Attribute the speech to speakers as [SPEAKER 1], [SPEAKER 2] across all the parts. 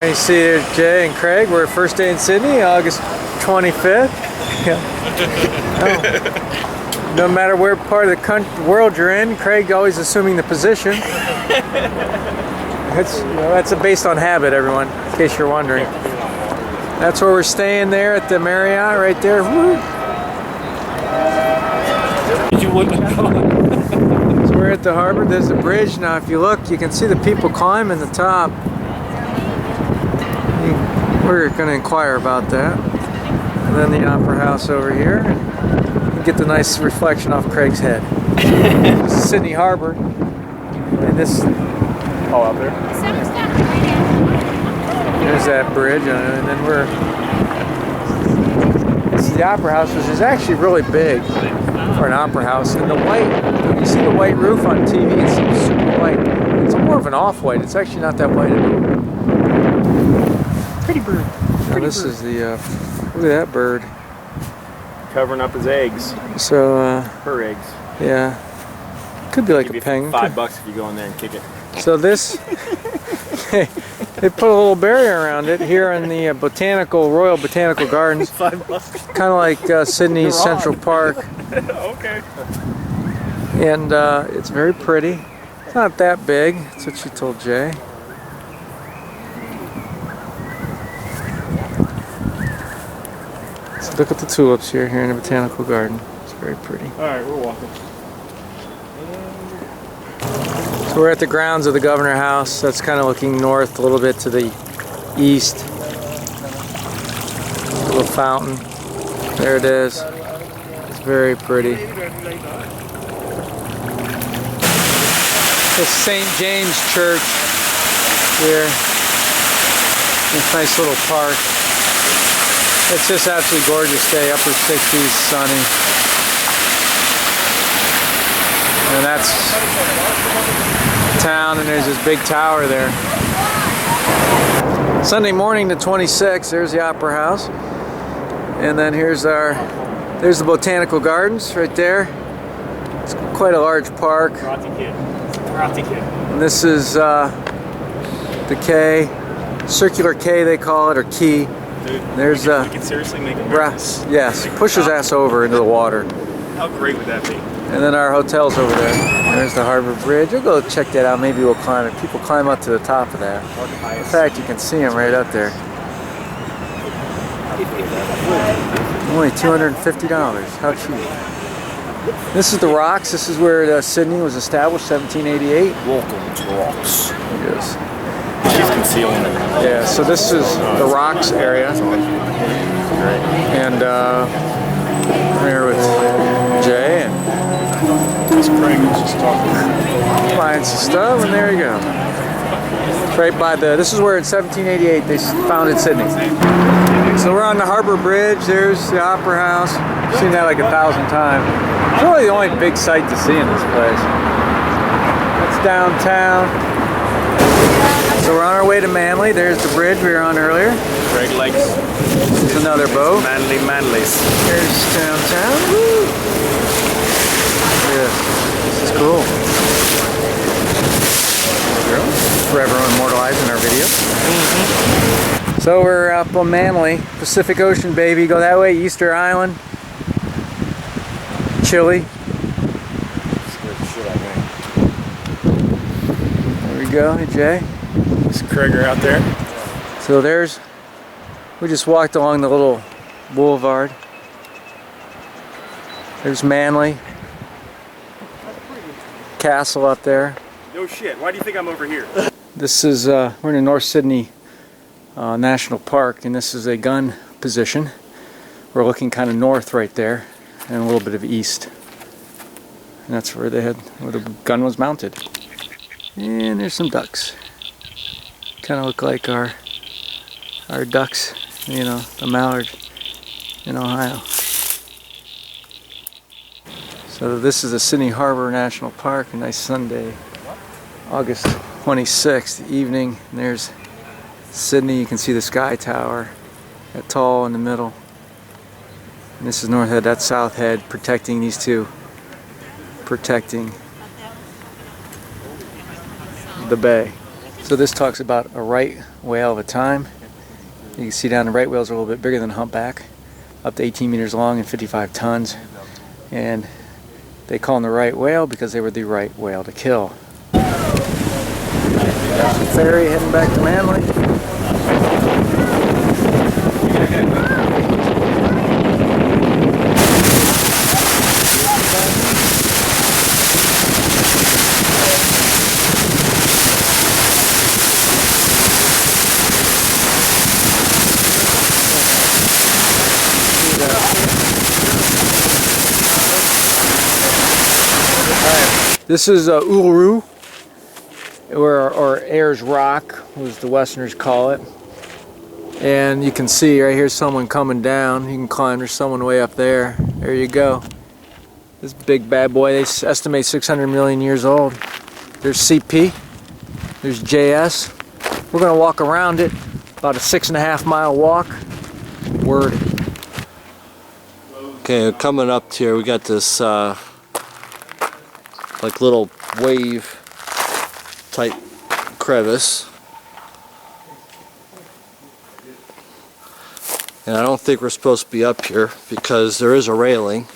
[SPEAKER 1] You see here, Jay and Craig. We're first day in Sydney, August 25th. No matter where part of the world you're in, Craig always assuming the position. That's based on habit, everyone, in case you're wondering. That's where we're staying there at the Marriott, right there. Woo. So we're at the harbor. There's the bridge. Now, if you look, you can see the people climbing the top. We're going to inquire about that. And then the Opera House over here. And get the nice reflection off Craig's head. This is Sydney Harbor. And this...
[SPEAKER 2] Oh, out there?
[SPEAKER 1] There's that bridge. And then we're... This is the Opera House, which is actually really big for an opera house. And the white... You see the white roof on TV? It seems super white. It's more of an off-white. It's actually not that white at all.
[SPEAKER 2] Pretty bird.
[SPEAKER 1] Now this is the, look at that bird.
[SPEAKER 2] Covering up his eggs.
[SPEAKER 1] So,
[SPEAKER 2] her eggs.
[SPEAKER 1] Yeah. Could be like a penguin.
[SPEAKER 2] $5 if you go in there and kick it.
[SPEAKER 1] So this, they put a little barrier around it here in the Royal Botanical Gardens.
[SPEAKER 2] $5.
[SPEAKER 1] Kind of like Sydney's Central Park.
[SPEAKER 2] Okay.
[SPEAKER 1] And it's very pretty. It's not that big. That's what she told Jay. Look at the tulips here in the Botanical Garden. It's very pretty.
[SPEAKER 2] Alright, we're walking.
[SPEAKER 1] So we're at the grounds of the Governor House. That's kind of looking north a little bit to the east. A little fountain. There it is. It's very pretty. The St. James Church here. This nice little park. It's just absolutely gorgeous day, upper 60s, sunny. And that's town, and there's this big tower there. Sunday morning the 26th, there's the Opera House. And then there's the Botanical Gardens right there. It's quite a large park.
[SPEAKER 2] Karate Kid. Karate Kid.
[SPEAKER 1] And this is the Quay, circular Quay they call it, or Quay.
[SPEAKER 2] Dude,
[SPEAKER 1] there's
[SPEAKER 2] we can seriously make it
[SPEAKER 1] brass. Yes, push his ass over into the water.
[SPEAKER 2] How great would that be?
[SPEAKER 1] And then our hotel's over there. There's the Harbor Bridge. We'll go check that out. Maybe we'll climb it. People climb up to the top of that. In fact, you can see them right up there. Only $250. How cheap. This is the Rocks. This is where Sydney was established, 1788.
[SPEAKER 2] Welcome to Rocks.
[SPEAKER 1] Yes.
[SPEAKER 2] She's concealing it.
[SPEAKER 1] Yeah, so this is the Rocks area. And we're here with Jay and
[SPEAKER 2] Craig was just talking.
[SPEAKER 1] buying some stuff, and there you go. It's right by this is where in 1788 they founded Sydney. So we're on the Harbor Bridge. There's the Opera House. I've seen that like 1,000 times. It's really the only big sight to see in this place. That's downtown. So we're on our way to Manly. There's the bridge we were on earlier.
[SPEAKER 2] Craig likes
[SPEAKER 1] There's another boat.
[SPEAKER 2] Manly's.
[SPEAKER 1] Here's downtown. Woo! Yeah, this is cool. Forever immortalized in our video. So we're up on Manly, Pacific Ocean, baby. Go that way, Easter Island, Chile. There we go. Hey, Jay.
[SPEAKER 2] Is Craig out there?
[SPEAKER 1] So we just walked along the little boulevard. There's Manly. Castle up there.
[SPEAKER 2] No shit. Why do you think I'm over here?
[SPEAKER 1] This is, we're in North Sydney National Park, and this is a gun position. We're looking kind of north right there, and a little bit of east. And that's where where the gun was mounted. And there's some ducks. Kind of look like our ducks, you know, the mallard in Ohio. So this is the Sydney Harbor National Park, a nice Sunday, August 26th evening. And there's Sydney. You can see the Sky Tower, that tall in the middle. And this is North Head, that's South Head, protecting these two, protecting the bay. So this talks about a right whale of a time. You can see down the right whales are a little bit bigger than humpback, up to 18 meters long and 55 tons. And they call them the right whale because they were the right whale to kill. Ferry heading back to Manly. This is Uluru, or Ayers Rock, as the Westerners call it. And you can see right here someone coming down. You can climb. There's someone way up there. There you go. This big bad boy, they estimate 600 million years old. There's CP. There's JS. We're going to walk around it. About a 6.5 mile walk. Word.
[SPEAKER 3] Okay, coming up here, we got this like little wave type crevice, and I don't think we're supposed to be up here because there is a railing,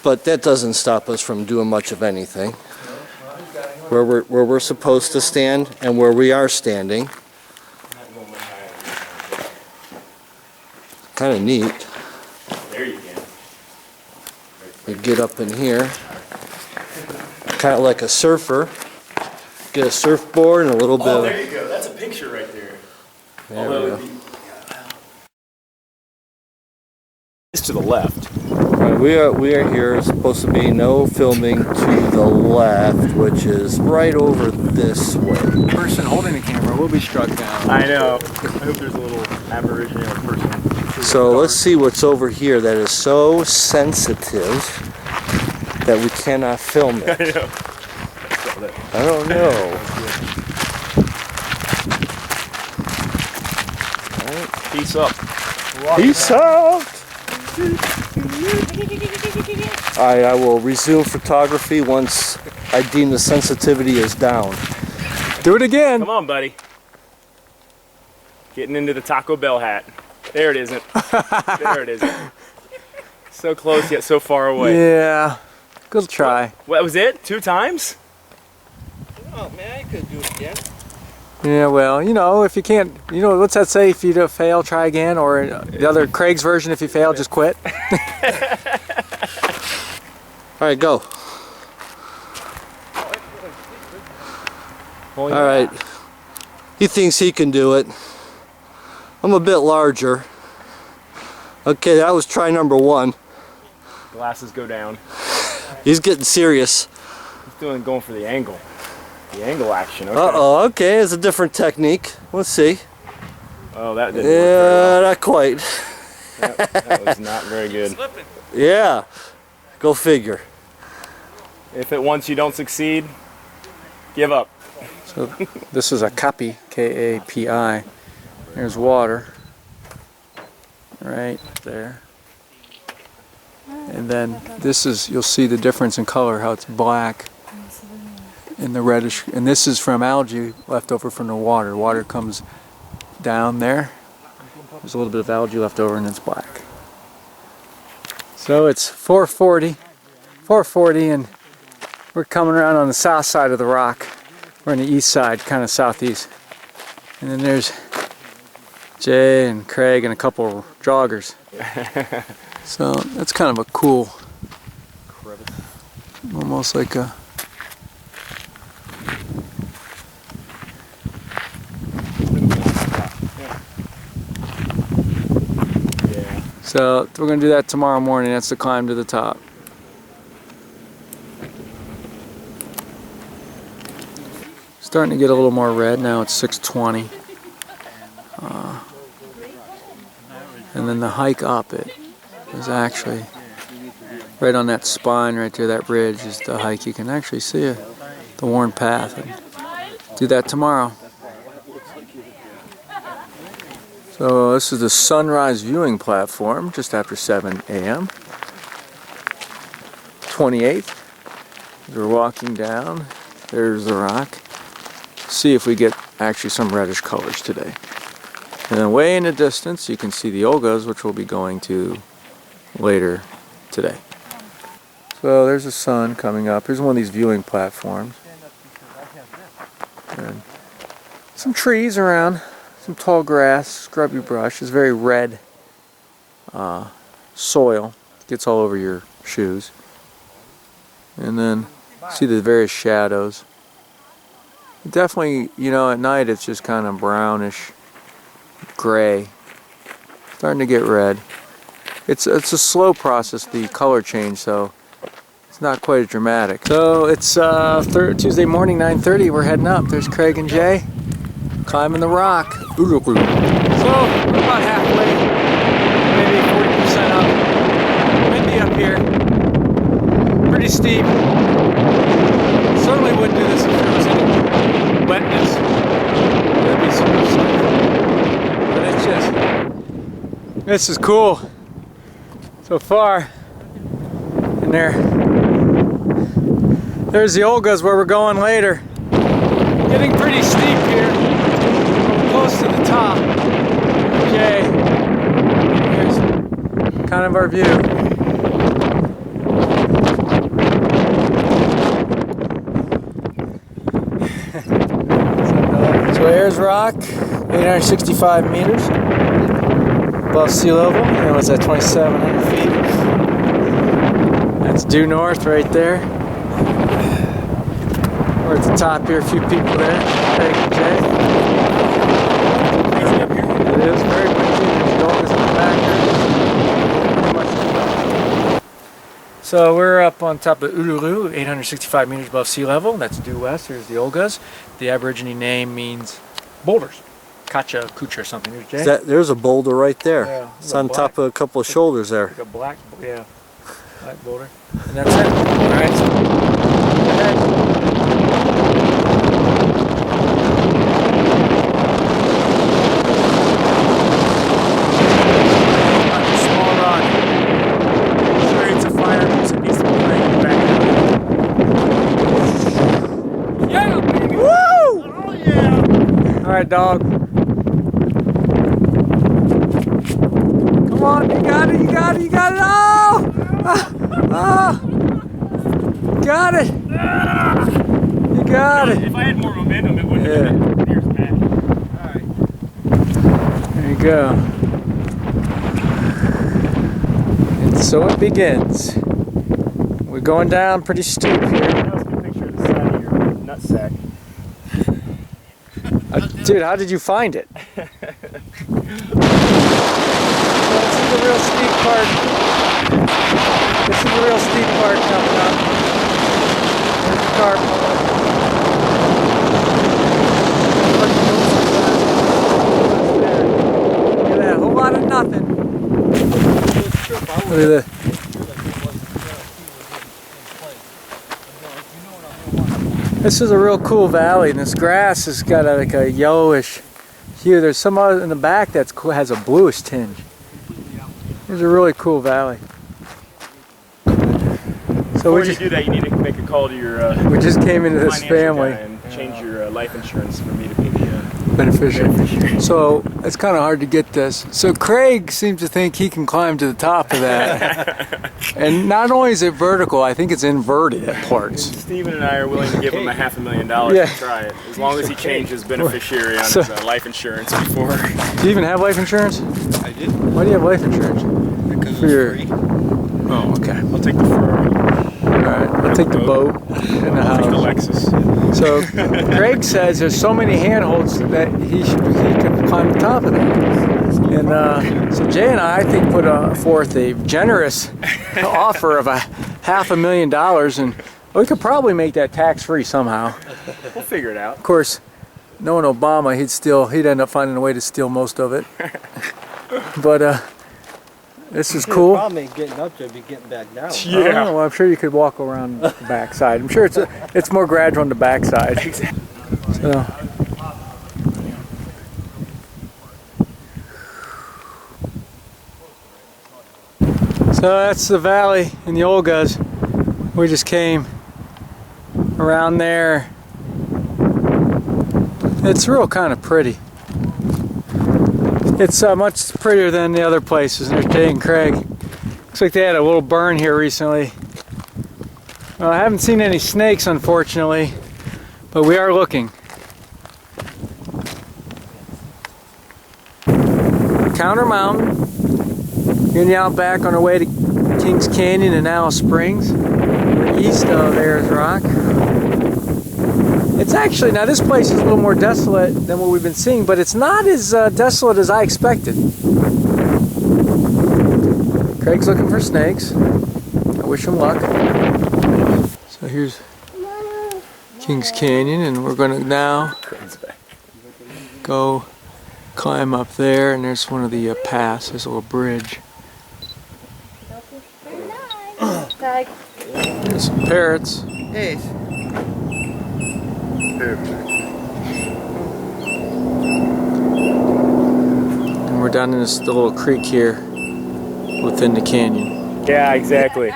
[SPEAKER 3] but that doesn't stop us from doing much of anything. Where we're supposed to stand and where we are standing, kind of neat.
[SPEAKER 2] There you go.
[SPEAKER 3] You get up in here, kind of like a surfer. Get a surfboard and a little bit
[SPEAKER 2] Oh,
[SPEAKER 3] of...
[SPEAKER 2] there you go. That's a picture right there.
[SPEAKER 3] There we go.
[SPEAKER 2] It's to the left.
[SPEAKER 3] Right, we are here. Supposed to be no filming to the left, which is right over this way.
[SPEAKER 1] The person holding the camera will be struck down.
[SPEAKER 2] I know. I hope there's a little aboriginal person.
[SPEAKER 3] So let's see what's over here that is so sensitive that we cannot film it.
[SPEAKER 2] I know.
[SPEAKER 3] I don't know.
[SPEAKER 2] Peace up.
[SPEAKER 3] Peace out. I will resume photography once I deem the sensitivity is down.
[SPEAKER 1] Do it again.
[SPEAKER 2] Come on, buddy. Getting into the Taco Bell hat. There it isn't. There it isn't. So close yet so far away.
[SPEAKER 1] Yeah. Good try.
[SPEAKER 2] What was it? 2 times?
[SPEAKER 3] Oh man, I could do it again.
[SPEAKER 1] Yeah, well, you know, if you can't, you know, what's that say? If you do fail, try again. Or the other Craig's version, if you fail, just quit.
[SPEAKER 3] All right, go. All right. He thinks he can do it. I'm a bit larger. Okay, that was try number 1.
[SPEAKER 2] Glasses go down.
[SPEAKER 3] He's getting serious.
[SPEAKER 2] He's going for the angle. The angle action. Okay.
[SPEAKER 3] Uh-oh, okay, it's a different technique. Let's see.
[SPEAKER 2] Oh, that didn't work very
[SPEAKER 3] Yeah,
[SPEAKER 2] well.
[SPEAKER 3] not quite.
[SPEAKER 2] That was not very good.
[SPEAKER 3] Yeah, go figure.
[SPEAKER 2] If at once you don't succeed, give up.
[SPEAKER 1] So this is a Kapi, K-A-P-I. There's water right there. And then this is, you'll see the difference in color, how it's black and the reddish. And this is from algae left over from the water. Water comes down there. There's a little bit of algae left over and it's black. So it's 4:40 and we're coming around on the south side of the rock. We're on the east side, kind of southeast. And then there's Jay and Craig and a couple of joggers. So that's kind of a cool, almost like a...
[SPEAKER 2] Yeah.
[SPEAKER 1] So we're going to do that tomorrow morning. That's the climb to the top. Starting to get a little more red now. It's 6:20. And then the hike up it is actually right on that spine right there. That ridge is the hike. You can actually see it, the worn path. And do that tomorrow. So this is the sunrise viewing platform just after 7 a.m. 28th. We're walking down. There's the rock. see if we get actually some reddish colors today. And then way in the distance you can see the Olgas, which we'll be going to later today. So there's the sun coming up. Here's one of these viewing platforms. And some trees around, some tall grass, scrubby brush. It's very red soil. Gets all over your shoes. And then see the various shadows. Definitely, you know, at night it's just kind of brownish gray. Starting to get red. It's a slow process, the color change, so it's not quite as dramatic. So it's Tuesday morning, 9:30. We're heading up. There's Craig and Jay climbing the rock. So we're about halfway, maybe 40% up. Windy up here. Pretty steep. Certainly wouldn't do this if there was any wetness. That'd be super steep. But it's just, this is cool so far. And there's the Olgas where we're going later. Getting pretty steep here. Close to the top. Okay. Here's kind of our view. So Ayers Rock, 865 meters above sea level. And what's that, 2,700 feet? That's due north right there. We're at the top here, a few people there. Craig and Jay. It is very breezy. There's Olgas in the back there. So we're up on top of Uluru, 865 meters above sea level. That's due west. There's the Olgas. The Aborigine name means boulders. Kacha, Kucha or something. There's Jay.
[SPEAKER 3] There's a boulder right there.
[SPEAKER 1] Yeah,
[SPEAKER 3] It's on top of a couple of shoulders there.
[SPEAKER 1] Like a black boulder. And that's it. Alright. Go ahead. Small rock. Sure, it's a fire because it needs to be right back. Yeah, baby! Woo! Oh yeah! Alright, dog. Come on, you got it, you got it, you got it! Oh! Got it! You got it!
[SPEAKER 2] If I had more momentum, it wouldn't have been near as bad. Alright.
[SPEAKER 1] There you go. And so it begins. We're going down pretty steep here.
[SPEAKER 2] Let's get a picture of the side of your nutsack.
[SPEAKER 1] Dude, how did you find it? This is the real steep part. This is the real steep part coming up. There's the car pulling. Look at that, a whole lot of nothing. Look at that. This is a real cool valley, and this grass has got like a yellowish hue. There's some other in the back that has a bluish tinge. It's a really cool valley. So
[SPEAKER 2] Before you do that, you need to make a call to your
[SPEAKER 1] we just came into this
[SPEAKER 2] financial
[SPEAKER 1] family
[SPEAKER 2] guy and change your life insurance for me to be the
[SPEAKER 1] beneficiary. So it's kind of hard to get this. So Craig seems to think he can climb to the top of that. And not only is it vertical, I think it's inverted at parts.
[SPEAKER 2] Steven and I are willing to give him $500,000
[SPEAKER 1] Yeah.
[SPEAKER 2] to try it, as long as he changes beneficiary on his life insurance before.
[SPEAKER 1] Do you even have life insurance?
[SPEAKER 4] I did.
[SPEAKER 1] Why do you have life insurance?
[SPEAKER 4] Because
[SPEAKER 1] For your-
[SPEAKER 4] it's free.
[SPEAKER 1] Oh, okay.
[SPEAKER 2] I'll take the Ferrari.
[SPEAKER 1] Alright, I'll take the boat and the
[SPEAKER 2] I'll take the
[SPEAKER 1] house.
[SPEAKER 2] Lexus.
[SPEAKER 1] So Craig says there's so many handholds that he can climb the top of that. And so Jay and I think put forth a generous offer of $500,000, and we could probably make that tax-free somehow.
[SPEAKER 2] We'll figure it out.
[SPEAKER 1] Of course, knowing Obama, he'd end up finding a way to steal most of it. But this is cool.
[SPEAKER 3] The problem ain't getting up there, be getting back down.
[SPEAKER 2] Yeah.
[SPEAKER 1] Oh, well, I'm sure you could walk around the backside. I'm sure it's more gradual on the backside. So. So that's the valley in the Olgas. We just came around there It's real kind of pretty. It's much prettier than the other places. There's Jay and Craig. Looks like they had a little burn here recently. Well, I haven't seen any snakes, unfortunately, but we are looking. Counter Mountain. Here in the outback on our way to Kings Canyon and Alice Springs. East of Ayers Rock. It's actually, now this place is a little more desolate than what we've been seeing, but it's not as desolate as I expected. Craig's looking for snakes. I wish him luck. So here's Kings Canyon, and we're going to now go climb up there, and there's one of the paths. There's a little bridge. There's some parrots.
[SPEAKER 3] Hey.
[SPEAKER 1] And we're down in this little creek here within the canyon.
[SPEAKER 2] Yeah, exactly.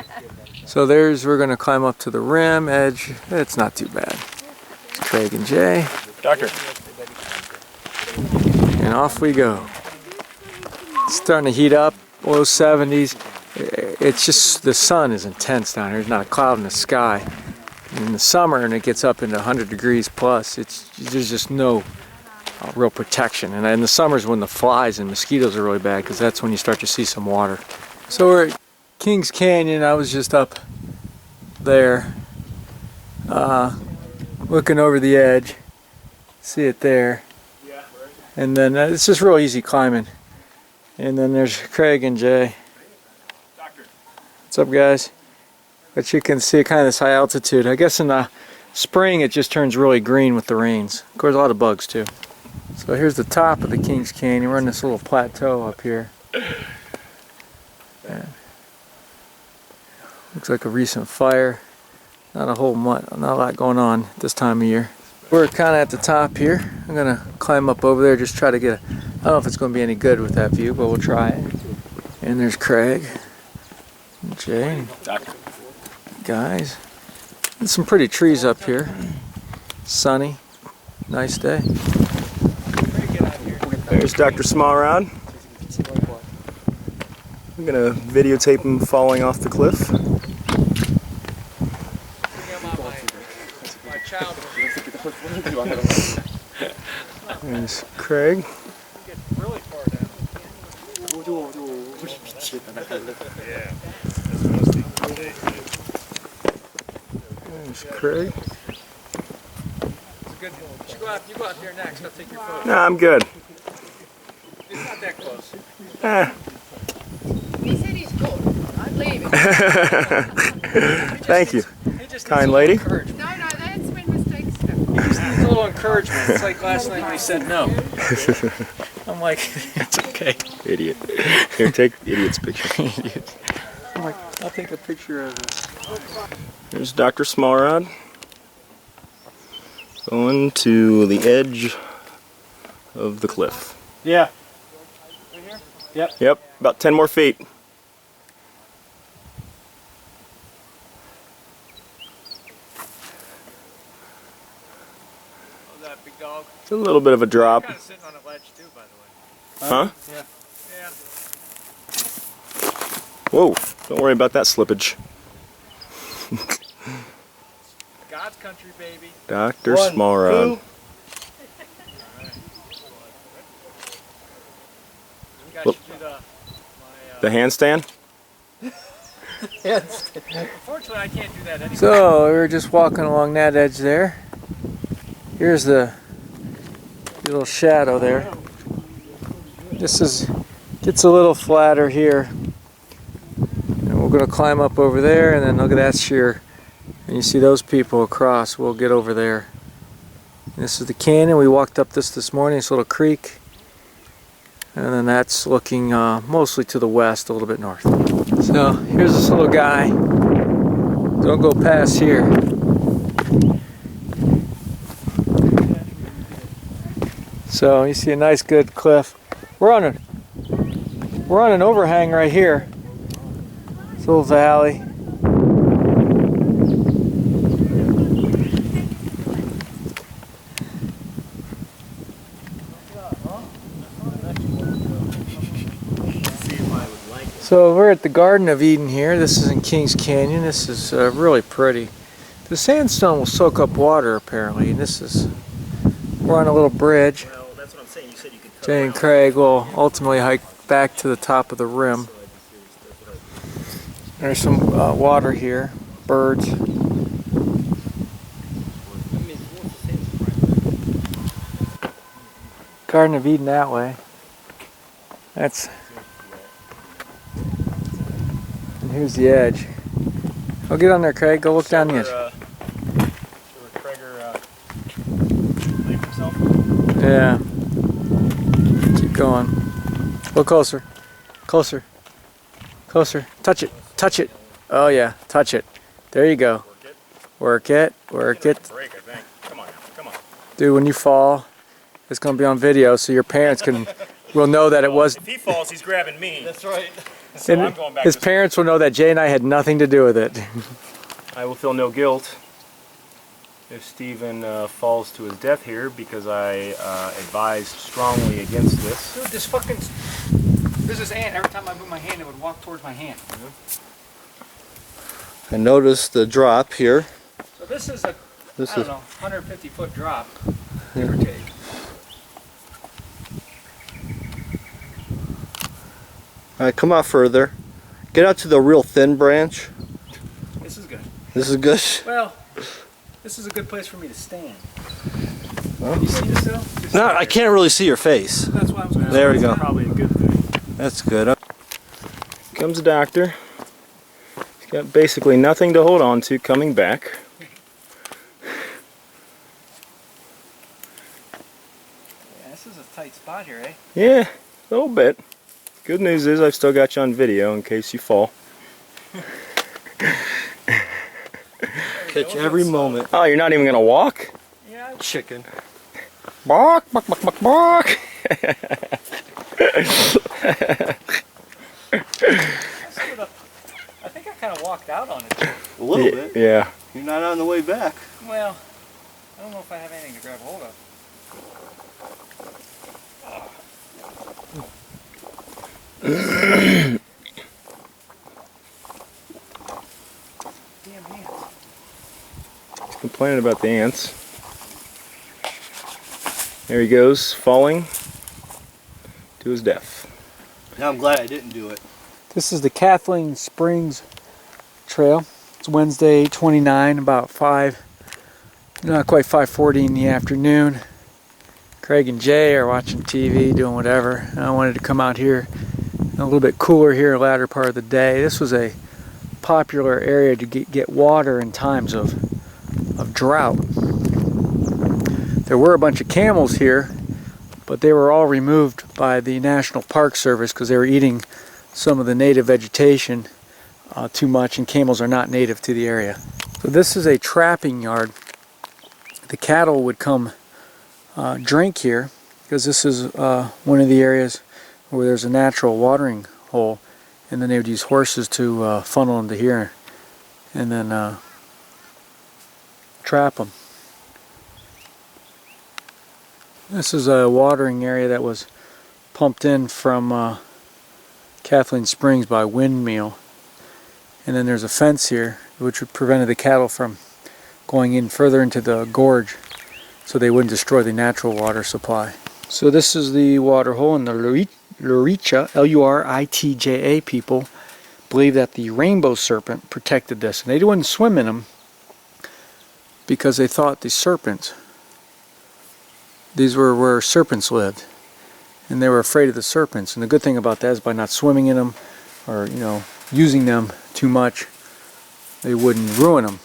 [SPEAKER 1] So we're going to climb up to the rim edge. It's not too bad. It's Craig and Jay.
[SPEAKER 2] Doctor.
[SPEAKER 1] And off we go. It's starting to heat up, low 70s. It's just, the sun is intense down here. There's not a cloud in the sky. In the summer, and it gets up into 100 degrees plus, there's just no real protection. And in the summer is when the flies and mosquitoes are really bad, because that's when you start to see some water. So we're at Kings Canyon. I was just up there looking over the edge. See it there. And then it's just real easy climbing. And then there's Craig and Jay. What's up, guys? But you can see kind of this high altitude. I guess in the spring it just turns really green with the rains. Of course, a lot of bugs too. So here's the top of the Kings Canyon. We're on this little plateau up here. And looks like a recent fire. Not a lot going on this time of year. We're kind of at the top here. I'm gonna climb up over there, just try to get I don't know if it's gonna be any good with that view, but we'll try it. And there's Craig, and Jay,
[SPEAKER 2] Doctor.
[SPEAKER 1] guys. There's some pretty trees up here. Sunny, nice day.
[SPEAKER 2] There's Dr. Smallrod. I'm gonna videotape him falling off the cliff. There's Craig. There's Craig.
[SPEAKER 1] You go out there next. I'll take your photo.
[SPEAKER 2] No, I'm good.
[SPEAKER 1] It's not that close.
[SPEAKER 4] He said he's good. I'm leaving.
[SPEAKER 2] Thank you.
[SPEAKER 1] Just
[SPEAKER 2] Kind lady.
[SPEAKER 4] No, that's when mistakes happen.
[SPEAKER 1] He just needs a little encouragement. It's like last night when he said no. I'm like, it's okay.
[SPEAKER 2] Idiot. Here, take idiot's picture.
[SPEAKER 1] I'm like, I'll take a picture of it.
[SPEAKER 2] There's Dr. Smallrod. Going to the edge of the cliff.
[SPEAKER 1] Yeah. Right here? Yep.
[SPEAKER 2] Yep, about 10 more feet.
[SPEAKER 1] Oh, that big dog.
[SPEAKER 2] It's a little bit of a drop.
[SPEAKER 1] Kind of sitting on a ledge too, by the way.
[SPEAKER 2] Huh?
[SPEAKER 1] Yeah. Yeah.
[SPEAKER 2] Whoa, don't worry about that slippage.
[SPEAKER 1] God's country, baby.
[SPEAKER 2] Dr. Smallrod. The handstand?
[SPEAKER 1] Unfortunately, I can't do that anymore. So, we were just walking along that edge there. Here's the little shadow there. This gets a little flatter here. And we're going to climb up over there, and then look at that sheer. And you see those people across. We'll get over there. And this is the canyon. We walked up this morning, this little creek. And then that's looking mostly to the west, a little bit north. So here's this little guy. Don't go past here. So you see a nice good cliff. We're on an overhang right here. It's a little valley. So we're at the Garden of Eden here. This is in Kings Canyon. This is really pretty. The sandstone will soak up water apparently, and we're on a little bridge.
[SPEAKER 2] Well, that's what I'm saying. You said you could cut
[SPEAKER 1] Jay and
[SPEAKER 2] around.
[SPEAKER 1] Craig will ultimately hike back to the top of the rim. There's some water here, birds. Garden of Eden that way. And here's the edge. Go get on there, Craig. Go look down the edge. Yeah. Keep going. A little closer. Closer. Closer. Touch it. Touch it. Oh yeah. Touch it. There you go. Work it. Work it.
[SPEAKER 2] Break, I think. Come on, come on.
[SPEAKER 1] Dude, when you fall, it's going to be on video so your parents will know that it was.
[SPEAKER 2] If he falls, he's grabbing me.
[SPEAKER 3] That's right.
[SPEAKER 2] So
[SPEAKER 1] And
[SPEAKER 2] I'm going back.
[SPEAKER 1] his
[SPEAKER 2] this
[SPEAKER 1] parents will know that Jay and I had nothing to do with it.
[SPEAKER 2] I will feel no guilt if Stephen falls to his death here because I advised strongly against this.
[SPEAKER 1] Dude, there's this ant. Every time I move my hand, it would walk towards my hand.
[SPEAKER 3] I noticed the drop here.
[SPEAKER 1] So this is a,
[SPEAKER 3] This
[SPEAKER 1] I don't
[SPEAKER 3] is
[SPEAKER 1] know, 150-foot drop, give or take.
[SPEAKER 3] all right. Come out further. Get out to the real thin branch.
[SPEAKER 1] This is good.
[SPEAKER 3] This is good.
[SPEAKER 1] Well, this is a good place for me to stand.
[SPEAKER 3] Huh?
[SPEAKER 1] Can you see this though? Just
[SPEAKER 3] No,
[SPEAKER 1] stand
[SPEAKER 3] I
[SPEAKER 1] there.
[SPEAKER 3] can't really see your face.
[SPEAKER 1] That's why I was going to
[SPEAKER 3] There we go.
[SPEAKER 2] Probably a good thing.
[SPEAKER 3] That's good.
[SPEAKER 2] Comes the doctor. He's got basically nothing to hold on to coming back.
[SPEAKER 1] Yeah, this is a tight spot here, eh?
[SPEAKER 2] Yeah, a little bit. Good news is I've still got you on video in case you fall.
[SPEAKER 3] Catch every moment.
[SPEAKER 2] Oh, you're not even gonna walk?
[SPEAKER 1] Yeah,
[SPEAKER 3] Chicken.
[SPEAKER 2] Bark, bark, bark, bark, bark.
[SPEAKER 1] I think I kind of walked out on it.
[SPEAKER 3] A little bit.
[SPEAKER 2] Yeah.
[SPEAKER 3] You're not on the way back.
[SPEAKER 1] Well, I don't know if I have anything to grab hold of. Damn ants.
[SPEAKER 2] He's complaining about the ants. There he goes, falling to his death.
[SPEAKER 3] Now I'm glad I didn't do it.
[SPEAKER 1] This is the Kathleen Springs Trail. It's Wednesday, 8/29, about not quite 5:40 in the afternoon. Craig and Jay are watching TV, doing whatever. And I wanted to come out here, a little bit cooler here, latter part of the day. This was a popular area to get water in times of drought. There were a bunch of camels here, but they were all removed by the National Park Service because they were eating some of the native vegetation too much, and camels are not native to the area. So this is a trapping yard. The cattle would come drink here because this is one of the areas where there's a natural watering hole, and then they would use horses to funnel them to here and then trap them. This is a watering area that was pumped in from Kathleen Springs by windmill, and then there's a fence here which prevented the cattle from going in further into the gorge so they wouldn't destroy the natural water supply. So this is the water hole, and the Luritja, L-U-R-I-T-J-A people believe that the rainbow serpent protected this, and they wouldn't swim in them because they thought the serpents, these were where serpents lived, and they were afraid of the serpents. And the good thing about that is by not swimming in them or using them too much, they wouldn't ruin them.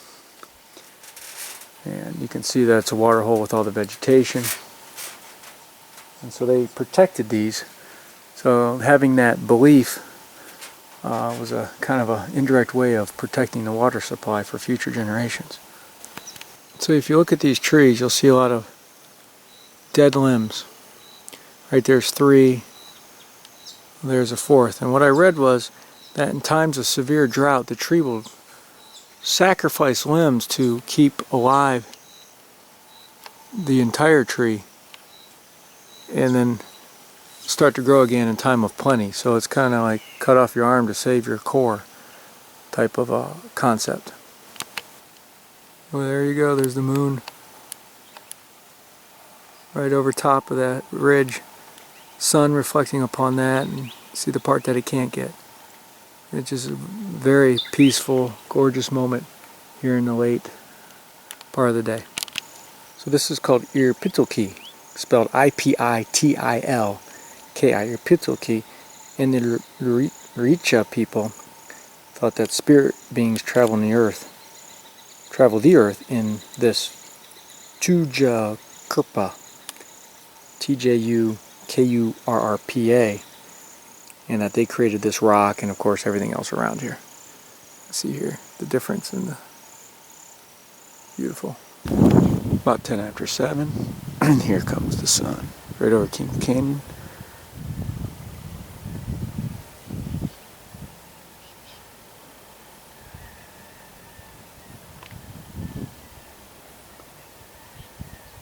[SPEAKER 1] And you can see that it's a water hole with all the vegetation, and so they protected these. So having that belief was a kind of an indirect way of protecting the water supply for future generations. So if you look at these trees, you'll see a lot of dead limbs. Right there's 3, there's a 4th. And what I read was that in times of severe drought, the tree will sacrifice limbs to keep alive the entire tree, and then start to grow again in time of plenty. So it's kind of like cut off your arm to save your core type of a concept. Well, there you go. There's the moon right over top of that ridge. Sun reflecting upon that, and see the part that it can't get. It's just a very peaceful, gorgeous moment here in the late part of the day. So this is called Irpitulki, spelled I-P-I-T-I-L-K-I, Irpitulki. And the Luritja people thought that spirit beings travel the earth in this Tujukurpa, T-J-U-K-U-R-R-P-A, and that they created this rock and of course everything else around here. See here the difference in the beautiful. About 10 after 7, and here comes the sun right over King Canyon.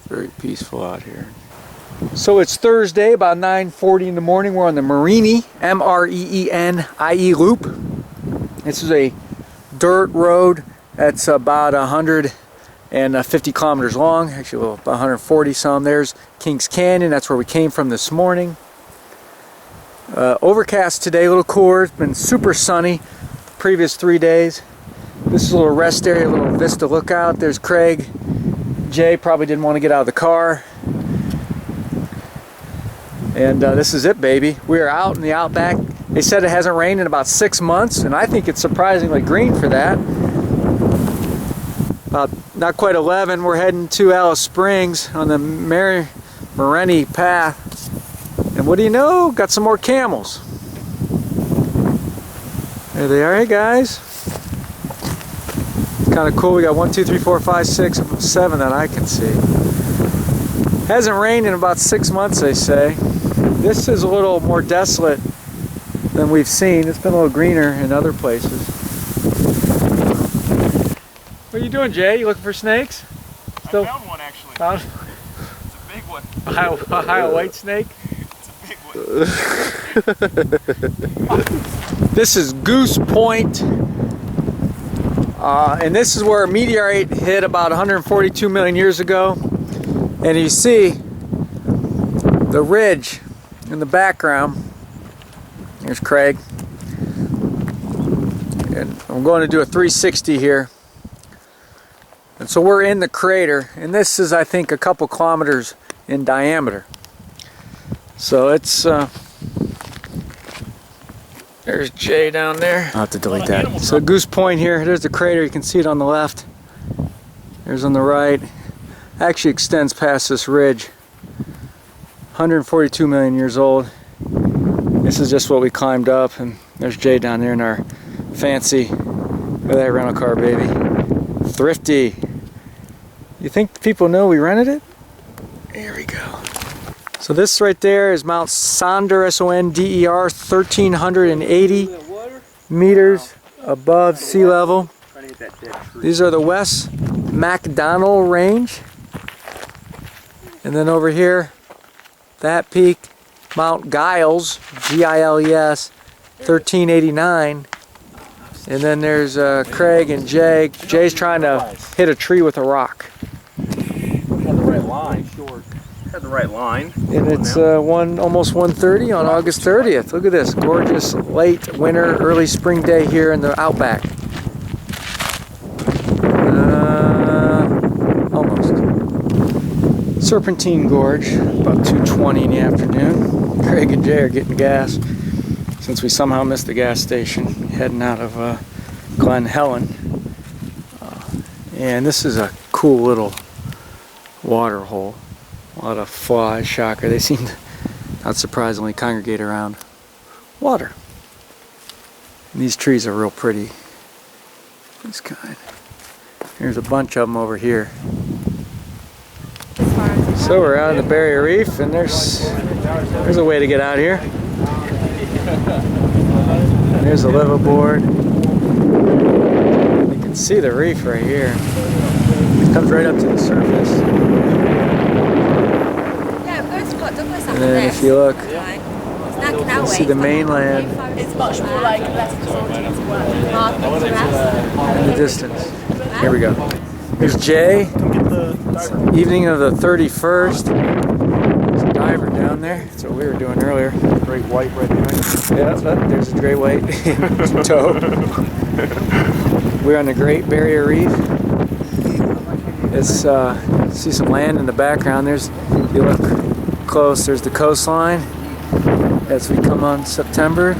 [SPEAKER 1] Very peaceful out here. So it's Thursday, about 9:40 in the morning. We're on the Mereenie, M-R-E-E-N-I-E loop. This is a dirt road that's about 150 kilometers long, actually about 140 some. There's Kings Canyon, that's where we came from this morning. Overcast today, a little cooler. It's been super sunny the previous 3 days. This is a little rest area, a little vista lookout. There's Craig. Jay probably didn't want to get out of the car. And this is it, baby. We are out in the outback. They said it hasn't rained in about 6 months, and I think it's surprisingly green for that. About not quite 11, we're heading to Alice Springs on the Mereenie path. And what do you know? Got some more camels. There they are. Hey guys. It's kind of cool. We got 1, 2, 3, 4, 5, 6, 7 that I can see. Hasn't rained in about 6 months, they say. This is a little more desolate than we've seen. It's been a little greener in other places. What are you doing, Jay? You looking for snakes?
[SPEAKER 2] Still? I found one actually.
[SPEAKER 1] Found?
[SPEAKER 2] It's a big one.
[SPEAKER 1] Ohio white snake?
[SPEAKER 2] It's a big one.
[SPEAKER 1] This is Goose Point. And this is where a meteorite hit about 142 million years ago. And you see the ridge in the background. Here's Craig. And I'm going to do a 360 here. And so we're in the crater, and this is, I think, a couple kilometers in diameter. So it's there's Jay down there. I'll have to delete that. So Goose Point here, there's the crater, you can see it on the left. There's on the right. Actually extends past this ridge. 142 million years old. This is just what we climbed up, and there's Jay down there in our fancy, look at that rental car, baby. Thrifty. You think people know we rented it? Here we go. So this right there is Mount Sonder, S-O-N-D-E-R, 1,380 meters above sea level. These are the West MacDonald Range. And then over here, that peak, Mount Giles, G-I-L-E-S, 1,389. And then there's Craig and Jay. Jay's trying to hit a tree with a rock.
[SPEAKER 2] Had the right line. Had the right line.
[SPEAKER 1] And it's almost 1:30 on August 30th. Look at this gorgeous late winter, early spring day here in the outback. Almost. Serpentine Gorge, about 2:20 in the afternoon. Craig and Jay are getting gas since we somehow missed the gas station heading out of Glen Helen. And this is a cool little water hole. A lot of flies, shocker. They seem to, not surprisingly, congregate around water. And these trees are real pretty. This kind. There's a bunch of them over here. So we're out of the Barrier Reef, and there's a way to get out here. There's a liveaboard. You can see the reef right here. It comes right up to the surface.
[SPEAKER 4] Yeah, go to Port Douglas after
[SPEAKER 1] And then
[SPEAKER 4] this.
[SPEAKER 1] if you look, See the mainland
[SPEAKER 4] It's much more like less exotic as well.
[SPEAKER 1] in the distance. Here we go. Here's Jay. Evening of the 31st. There's a diver down there. That's what we were doing earlier.
[SPEAKER 2] Great white right behind.
[SPEAKER 1] Yeah, look, there's a great white toad. We're on the Great Barrier Reef. It's see some land in the background. There's, if you look close, there's the coastline. As we come on September,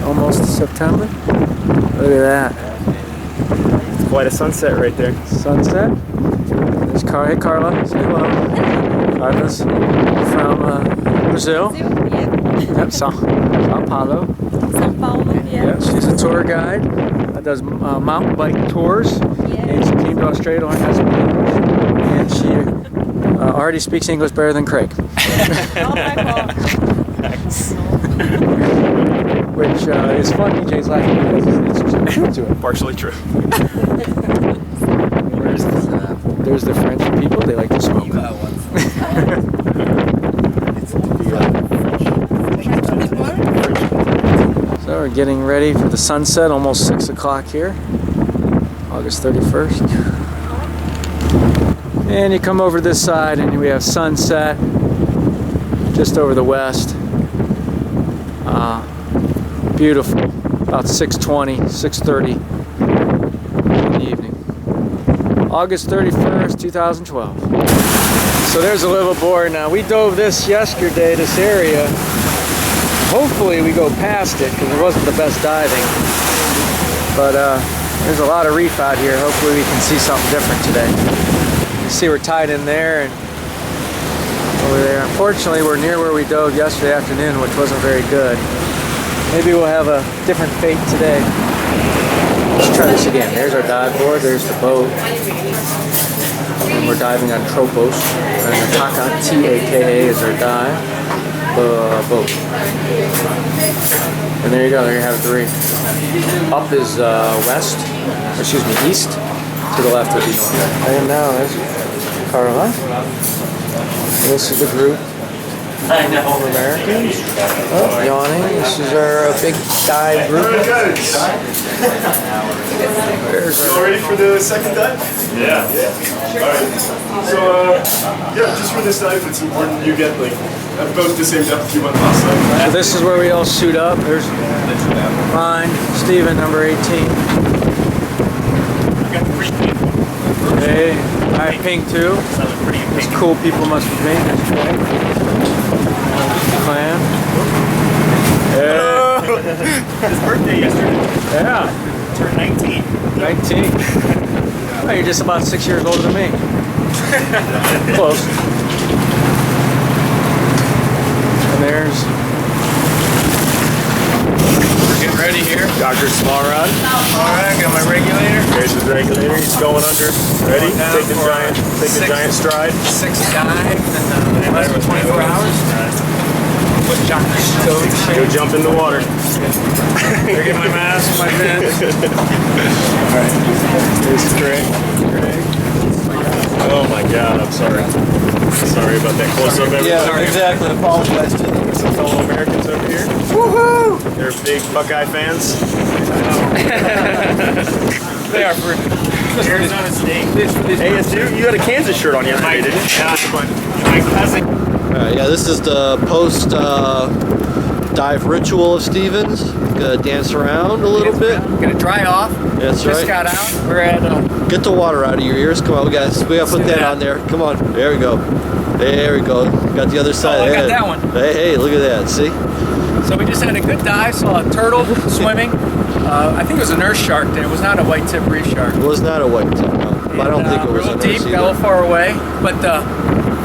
[SPEAKER 1] almost September. Look at that.
[SPEAKER 2] Quite a sunset right there.
[SPEAKER 1] Sunset. There's hey Carla, say hello. Carla's from Brazil. Yep, Sao Paulo.
[SPEAKER 5] São Paulo,
[SPEAKER 1] Yeah, she's a tour guide. Does mountain bike tours. And she came to Australia to learn how to speak English. And she already speaks English better than Craig.
[SPEAKER 5] Oh my God.
[SPEAKER 1] Which is funny. Jay's laughing because it's true to it.
[SPEAKER 2] Partially true.
[SPEAKER 1] There's the French people. They like to smoke. So we're getting ready for the sunset. Almost 6 o'clock here. August 31st. And you come over this side and we have sunset just over the west. Beautiful. About 6:20, 6:30 in the evening. August 31st, 2012. So there's a liveaboard. Now we dove this yesterday, this area. Hopefully we go past it because it wasn't the best diving. But there's a lot of reef out here. Hopefully we can see something different today. You see we're tied in there and over there. Unfortunately we're near where we dove yesterday afternoon, which wasn't very good. Maybe we'll have a different fate today. Let's try this again. There's our dive board, there's the boat. And we're diving on Tropos. And the Taka, T-A-K-A is our dive. Boat. And there you go, there you have it, the reef. Up is west, excuse me, east. To the left would be north. And now there's Carla. This is the group. All Americans. Oh, yawning. This is our big dive group. There's
[SPEAKER 6] You all ready for the second dive?
[SPEAKER 2] Yeah.
[SPEAKER 6] Alright. So, yeah, just for this dive, it's important you get like about the same depth you went last time.
[SPEAKER 1] So this is where we all suit up. There's mine, Steven, number 18. Hey, I have pink too. These cool people must be pink. That's right. Clan. Yeah.
[SPEAKER 2] His birthday yesterday.
[SPEAKER 1] Yeah.
[SPEAKER 2] Turned 19.
[SPEAKER 1] 19. Oh, you're just about 6 years older than me. Close. And there's. We're getting ready here.
[SPEAKER 2] Dr. Smallrod.
[SPEAKER 1] Alright, got my regulator.
[SPEAKER 2] There's his regulator. He's going under. Ready?
[SPEAKER 1] Down
[SPEAKER 2] Take the
[SPEAKER 1] for
[SPEAKER 2] giant stride.
[SPEAKER 1] 6 dive in less than 24 hours. With Dr. Stokes.
[SPEAKER 2] Go jump in the water.
[SPEAKER 1] They're getting my mask, my fins. Alright. Here's Craig.
[SPEAKER 2] Oh my God, I'm sorry. Sorry about that close-up, everybody.
[SPEAKER 3] Yeah, exactly. Apologize to them.
[SPEAKER 2] Some fellow Americans over here.
[SPEAKER 1] Woohoo!
[SPEAKER 2] They're big Buckeye fans.
[SPEAKER 1] They are for
[SPEAKER 2] Arizona State. Hey, you got a Kansas shirt on yesterday, didn't you?
[SPEAKER 1] my cousin.
[SPEAKER 3] Yeah, this is the post dive ritual of Stevens. Gonna dance around a little bit.
[SPEAKER 1] Gonna dry off.
[SPEAKER 3] That's
[SPEAKER 1] Just
[SPEAKER 3] right.
[SPEAKER 1] got out. We're at
[SPEAKER 3] Get the water out of your ears. Come on, we gotta put that on there. Come on. There we go. There we go. Got the other side.
[SPEAKER 1] I got
[SPEAKER 3] Yeah.
[SPEAKER 1] that one.
[SPEAKER 3] Hey, look at that. See?
[SPEAKER 1] So we just had a good dive, saw a turtle swimming. I think it was a nurse shark, and it was not a white tip reef shark.
[SPEAKER 3] It was not a white tip, no. But I don't think it was
[SPEAKER 1] real
[SPEAKER 3] a
[SPEAKER 1] deep,
[SPEAKER 3] nurse
[SPEAKER 1] got a little
[SPEAKER 3] either.
[SPEAKER 1] far away, but the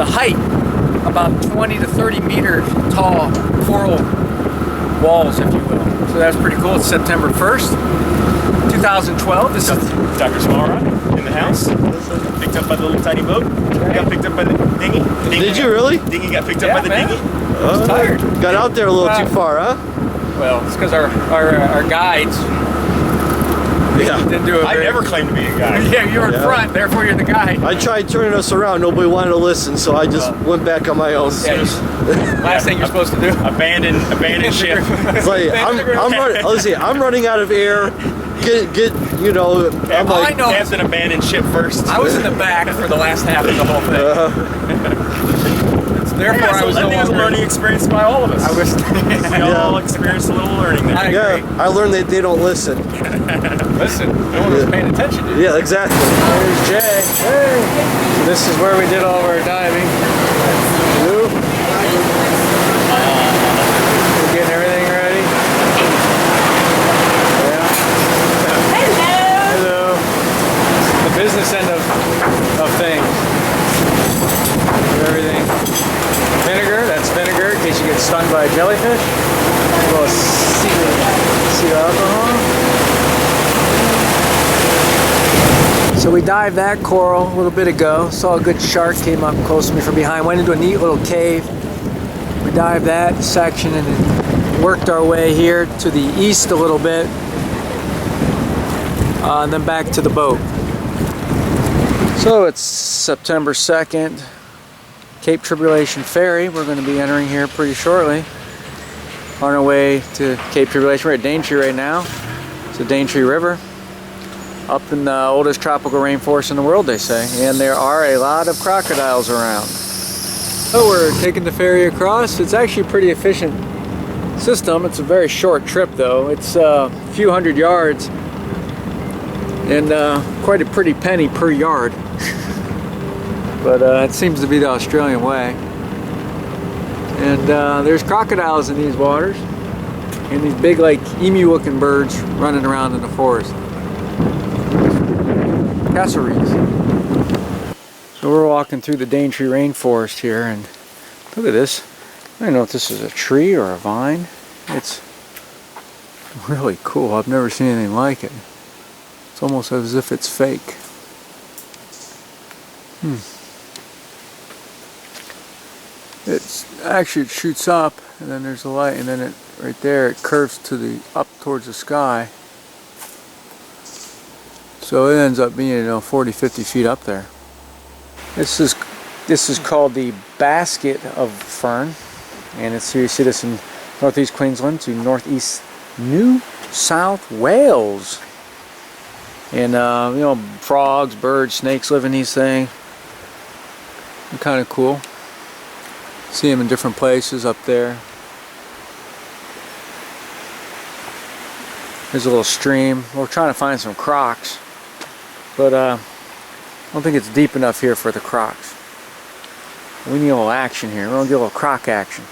[SPEAKER 1] height, about 20 to 30 meter tall coral walls, if you will. So that's pretty cool. It's September 1st, 2012. This is
[SPEAKER 2] Dr. Smallrod in the house. Picked up by the little tiny boat. Got picked up by the dinghy.
[SPEAKER 3] Did you really?
[SPEAKER 2] Dinghy got picked up
[SPEAKER 1] Yeah,
[SPEAKER 2] by the
[SPEAKER 1] man.
[SPEAKER 2] dinghy.
[SPEAKER 1] tired.
[SPEAKER 3] Got out there a little too far, huh?
[SPEAKER 1] Well, it's because our guides
[SPEAKER 3] Yeah.
[SPEAKER 1] Didn't do it.
[SPEAKER 2] I never claimed to be a guy.
[SPEAKER 1] Yeah, you were in
[SPEAKER 3] Yeah.
[SPEAKER 1] front, therefore you're the guy.
[SPEAKER 3] I tried turning us around. Nobody wanted to listen, so I just went back on my own.
[SPEAKER 1] Last thing you're supposed to do.
[SPEAKER 2] Abandon ship.
[SPEAKER 3] It's like, I'm running out of air. Get, you know, I'm
[SPEAKER 1] All I
[SPEAKER 3] like,
[SPEAKER 1] know is
[SPEAKER 2] Captain abandoned ship first.
[SPEAKER 1] I was in the back for the last half of the whole thing. Therefore, I was
[SPEAKER 2] I
[SPEAKER 1] no
[SPEAKER 2] think it was a
[SPEAKER 1] longer.
[SPEAKER 2] learning experience by all of us.
[SPEAKER 1] I was.
[SPEAKER 2] We all experienced a little learning there.
[SPEAKER 1] I
[SPEAKER 3] yeah,
[SPEAKER 1] agree.
[SPEAKER 3] I learned that they don't listen.
[SPEAKER 1] Listen, no one was paying attention to you.
[SPEAKER 3] Yeah, exactly.
[SPEAKER 1] There's Jay. Hey. So this is where we did all of our diving. Lou. We're getting everything ready. Yeah. Hello. The business end of things. Everything. Vinegar, that's vinegar in case you get stung by a jellyfish. A little cetyl alcohol. So we dived that coral a little bit ago. Saw a good shark came up close to me from behind. Went into a neat little cave. We dived that section and then worked our way here to the east a little bit. And then back to the boat. So it's September 2nd. Cape Tribulation Ferry. We're going to be entering here pretty shortly. On our way to Cape Tribulation. We're at Daintree right now. It's the Daintree River. Up in the oldest tropical rainforest in the world, they say. And there are a lot of crocodiles around. So we're taking the ferry across. It's actually a pretty efficient system. It's a very short trip though. It's a few hundred yards. And quite a pretty penny per yard. But it seems to be the Australian way. And there's crocodiles in these waters. And these big like emu looking birds running around in the forest. Cassowaries. So we're walking through the Daintree rainforest here and look at this. I don't know if this is a tree or a vine. It's really cool. I've never seen anything like it. It's almost as if it's fake. It shoots up and then there's a light and then it right there it curves to the up towards the sky. So it ends up being 40-50 feet up there. This is called the basket of fern, and it's you see this in northeast Queensland to northeast New South Wales. And frogs, birds, snakes live in these things. They're kind of cool. See them in different places up there. There's a little stream. We're trying to find some crocs, but I don't think it's deep enough here for the crocs. We need a little action here. We're gonna get a little croc action.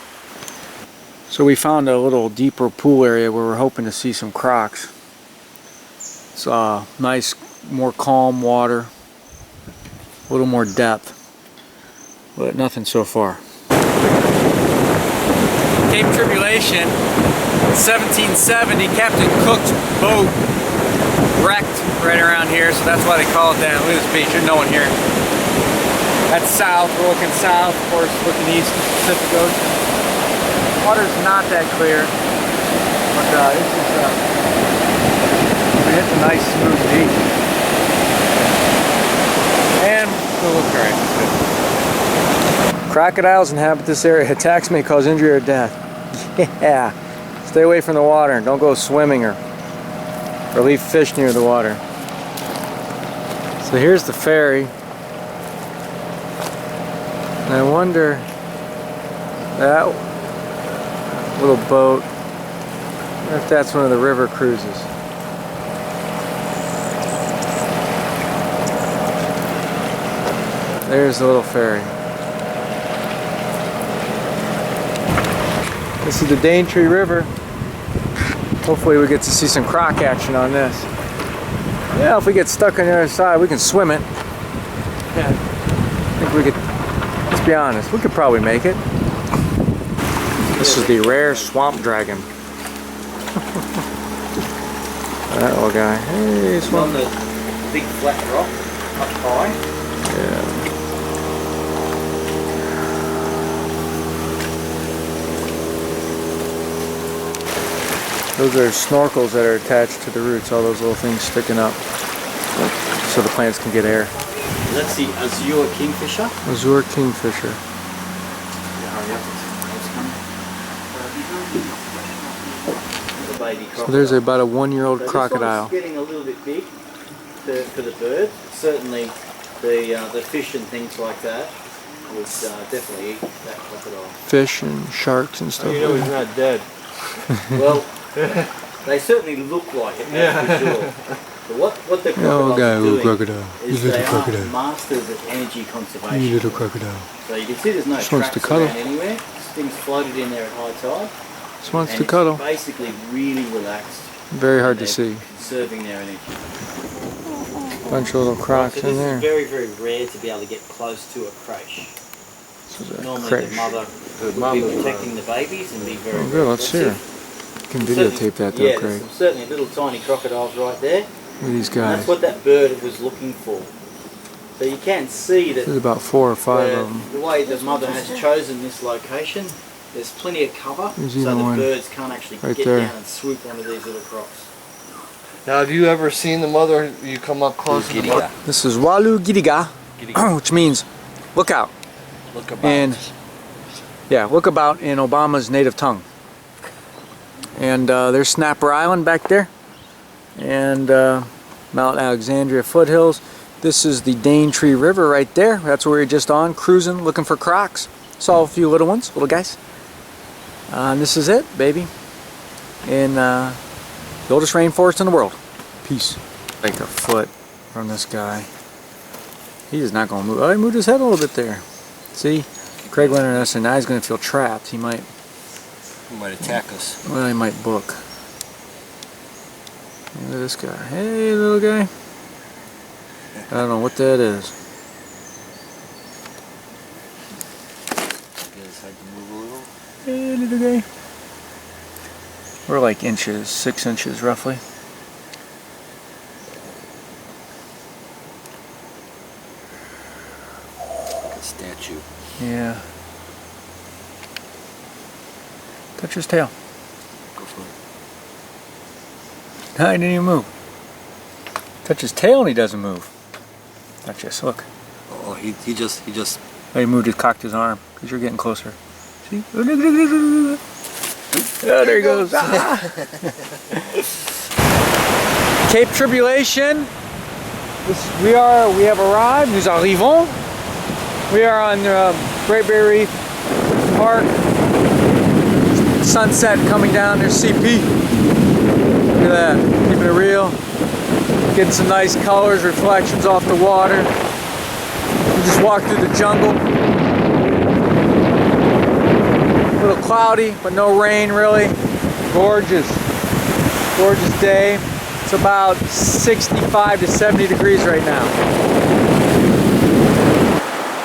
[SPEAKER 1] So we found a little deeper pool area where we're hoping to see some crocs. It's nice, more calm water, a little more depth, but nothing so far. Cape Tribulation, 1770, Captain Cook's boat wrecked right around here, so that's why they call it that. Look at this beach, there's no one here. That's south, we're looking south, of course, looking east, Pacific Ocean. Water's not that clear, but it's a nice smooth beach. And we'll look alright, that's good. Crocodiles inhabit this area. Attacks may cause injury or death. Yeah. Stay away from the water and don't go swimming or leave fish near the water. So here's the ferry. And I wonder, that little boat, I wonder if that's one of the river cruises. There's the little ferry. This is the Daintree River. Hopefully we get to see some croc action on this. Yeah, if we get stuck on the other side, we can swim it. Yeah, I think we could, let's be honest, we could probably make it. This is the rare swamp dragon. That little guy. Hey, swamp.
[SPEAKER 3] On the big flat rock up high.
[SPEAKER 1] Yeah. Those are snorkels that are attached to the roots, all those little things sticking up so the plants can get air.
[SPEAKER 7] That's the azure kingfisher.
[SPEAKER 1] Azure kingfisher.
[SPEAKER 7] The baby crocodile.
[SPEAKER 1] So there's about a 1-year-old
[SPEAKER 7] So
[SPEAKER 1] crocodile.
[SPEAKER 7] This one's getting a little bit big for the bird. Certainly the fish and things like that would definitely eat that crocodile.
[SPEAKER 1] Fish and sharks and stuff.
[SPEAKER 3] You know he's not dead.
[SPEAKER 7] Well, they certainly look like it, that's for sure. But what the crocodiles are doing
[SPEAKER 1] crocodile.
[SPEAKER 7] is they are masters of energy conservation.
[SPEAKER 1] crocodile.
[SPEAKER 7] So you can see there's no
[SPEAKER 1] Just wants to
[SPEAKER 7] traps
[SPEAKER 1] cuddle.
[SPEAKER 7] around anywhere. This thing's floated in there at high tide.
[SPEAKER 1] Just wants
[SPEAKER 7] And
[SPEAKER 1] to
[SPEAKER 7] it's
[SPEAKER 1] cuddle.
[SPEAKER 7] basically really relaxed.
[SPEAKER 1] Very hard to
[SPEAKER 7] They're
[SPEAKER 1] see.
[SPEAKER 7] Conserving their energy.
[SPEAKER 1] Bunch of little crocs
[SPEAKER 7] So
[SPEAKER 1] in
[SPEAKER 7] this
[SPEAKER 1] there.
[SPEAKER 7] is very, very rare to be able to get close to a creche.
[SPEAKER 1] This is a
[SPEAKER 7] Normally
[SPEAKER 1] creche.
[SPEAKER 7] the mother would be protecting the babies and be very,
[SPEAKER 1] Oh,
[SPEAKER 7] very
[SPEAKER 1] good, let's see her.
[SPEAKER 7] aggressive.
[SPEAKER 1] You can
[SPEAKER 7] Certainly-
[SPEAKER 1] videotape that though,
[SPEAKER 7] yeah,
[SPEAKER 1] Craig.
[SPEAKER 7] there's certainly little tiny crocodiles right there.
[SPEAKER 1] Look at these
[SPEAKER 7] And
[SPEAKER 1] guys.
[SPEAKER 7] that's what that bird was looking for. So you can see that
[SPEAKER 1] There's about 4 or 5 of them.
[SPEAKER 7] the way the mother has chosen this location, there's plenty of cover
[SPEAKER 1] There's
[SPEAKER 7] so
[SPEAKER 1] even
[SPEAKER 7] the
[SPEAKER 1] one
[SPEAKER 7] birds can't actually
[SPEAKER 1] right
[SPEAKER 7] get
[SPEAKER 1] there.
[SPEAKER 7] down and swoop onto these little crocs.
[SPEAKER 3] Now, have you ever seen the mother? You come up close to the mother.
[SPEAKER 1] This is Walu Gidiga, which means look out.
[SPEAKER 3] Look about.
[SPEAKER 1] And yeah, look about in Obama's native tongue. And there's Snapper Island back there, and Mount Alexandria foothills. This is the Daintree River right there. That's where we're just on, cruising, looking for crocs. Saw a few little ones, little guys. And this is it, baby. In the oldest rainforest in the world. Peace. Like a foot from this guy. He's not going to move. Oh, he moved his head a little bit there. See? Craig went on us, and now he's going to feel trapped. He might,
[SPEAKER 3] He might attack us.
[SPEAKER 1] well, he might book. Look at this guy. Hey, little guy. I don't know what that is.
[SPEAKER 3] Get his head to move a little.
[SPEAKER 1] Hey, little guy. We're like inches, 6 inches roughly.
[SPEAKER 3] Like a statue.
[SPEAKER 1] Yeah. Touch his tail.
[SPEAKER 3] Go for it.
[SPEAKER 1] No, he didn't even move. Touch his tail and he doesn't move. Touch this, look.
[SPEAKER 3] Oh, he just
[SPEAKER 1] Oh, he moved his, cocked his arm, because you're getting closer. See? Oh, look, look, look, look, look. Oh, there he goes. Ah. Cape Tribulation. We have arrived. Nous arrivons. We are on Great Barrier Reef Park. Sunset coming down. There's CP. Look at that. Keeping it real. Getting some nice colors, reflections off the water. We just walked through the jungle. A little cloudy, but no rain really. Gorgeous. Gorgeous day. It's about 65 to 70 degrees right now.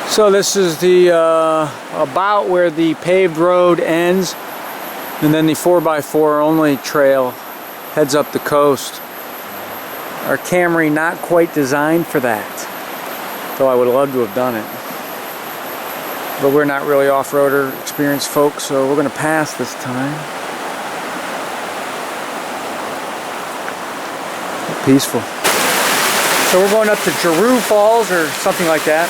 [SPEAKER 1] So this is the about where the paved road ends, and then the 4x4 only trail heads up the coast. Our Camry not quite designed for that, though I would love to have done it. But we're not really off-roader experienced folks, so we're going to pass this time. Peaceful. So we're going up to Giroux Falls or something like that.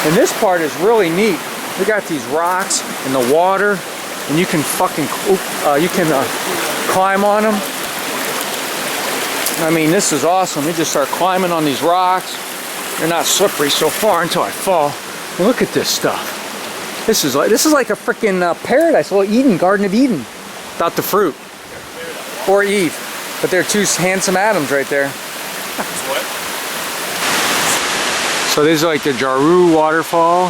[SPEAKER 1] And this part is really neat. We got these rocks in the water, and you can fucking climb on them. I mean, this is awesome. You just start climbing on these rocks. They're not slippery so far until I fall. And look at this stuff. This is like a freaking paradise, a little Eden, Garden of Eden, without the fruit or Eve. But they're two handsome Adams right there.
[SPEAKER 2] What?
[SPEAKER 1] So this is like the Giroux waterfall.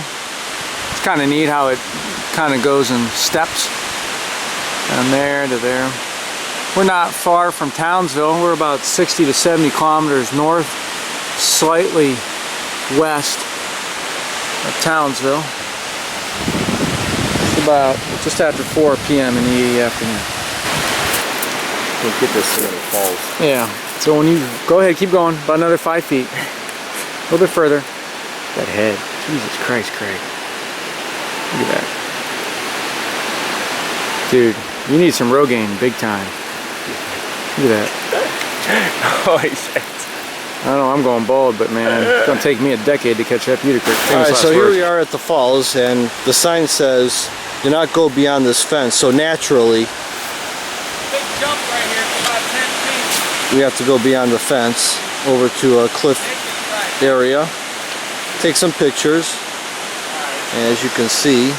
[SPEAKER 1] It's kind of neat how it kind of goes in steps. Down there to there. We're not far from Townsville. We're about 60 to 70 kilometers north, slightly west of Townsville. It's about just after 4 p.m. in the afternoon.
[SPEAKER 3] we'll get this to the falls.
[SPEAKER 1] Yeah, so when you go ahead, keep going, about another 5 feet. A little bit further. That head. Jesus Christ, Craig. Look at that. Dude, you need some Rogaine big time. Look at that.
[SPEAKER 2] Holy shit.
[SPEAKER 1] I don't know, I'm going bald, but man, it's gonna take me a decade to catch up Utica.
[SPEAKER 3] All right, so here we are at the falls, and the sign says, "Do not go beyond this fence." So naturally,
[SPEAKER 2] Big jump right here, about 10 feet.
[SPEAKER 3] we have to go beyond the fence over to a cliff area, take some pictures. And as you can see,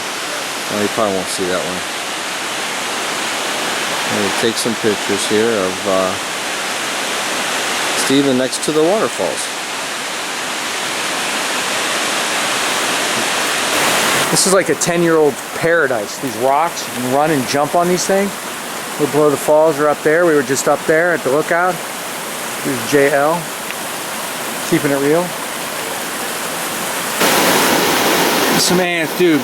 [SPEAKER 3] well, you probably won't see that one. And we'll take some pictures here of Stephen next to the waterfalls.
[SPEAKER 1] This is like a 10-year-old paradise. These rocks, you can run and jump on these things. We're below the falls, are up there. We were just up there at the lookout. Here's JL, keeping it real. Some ants, dude.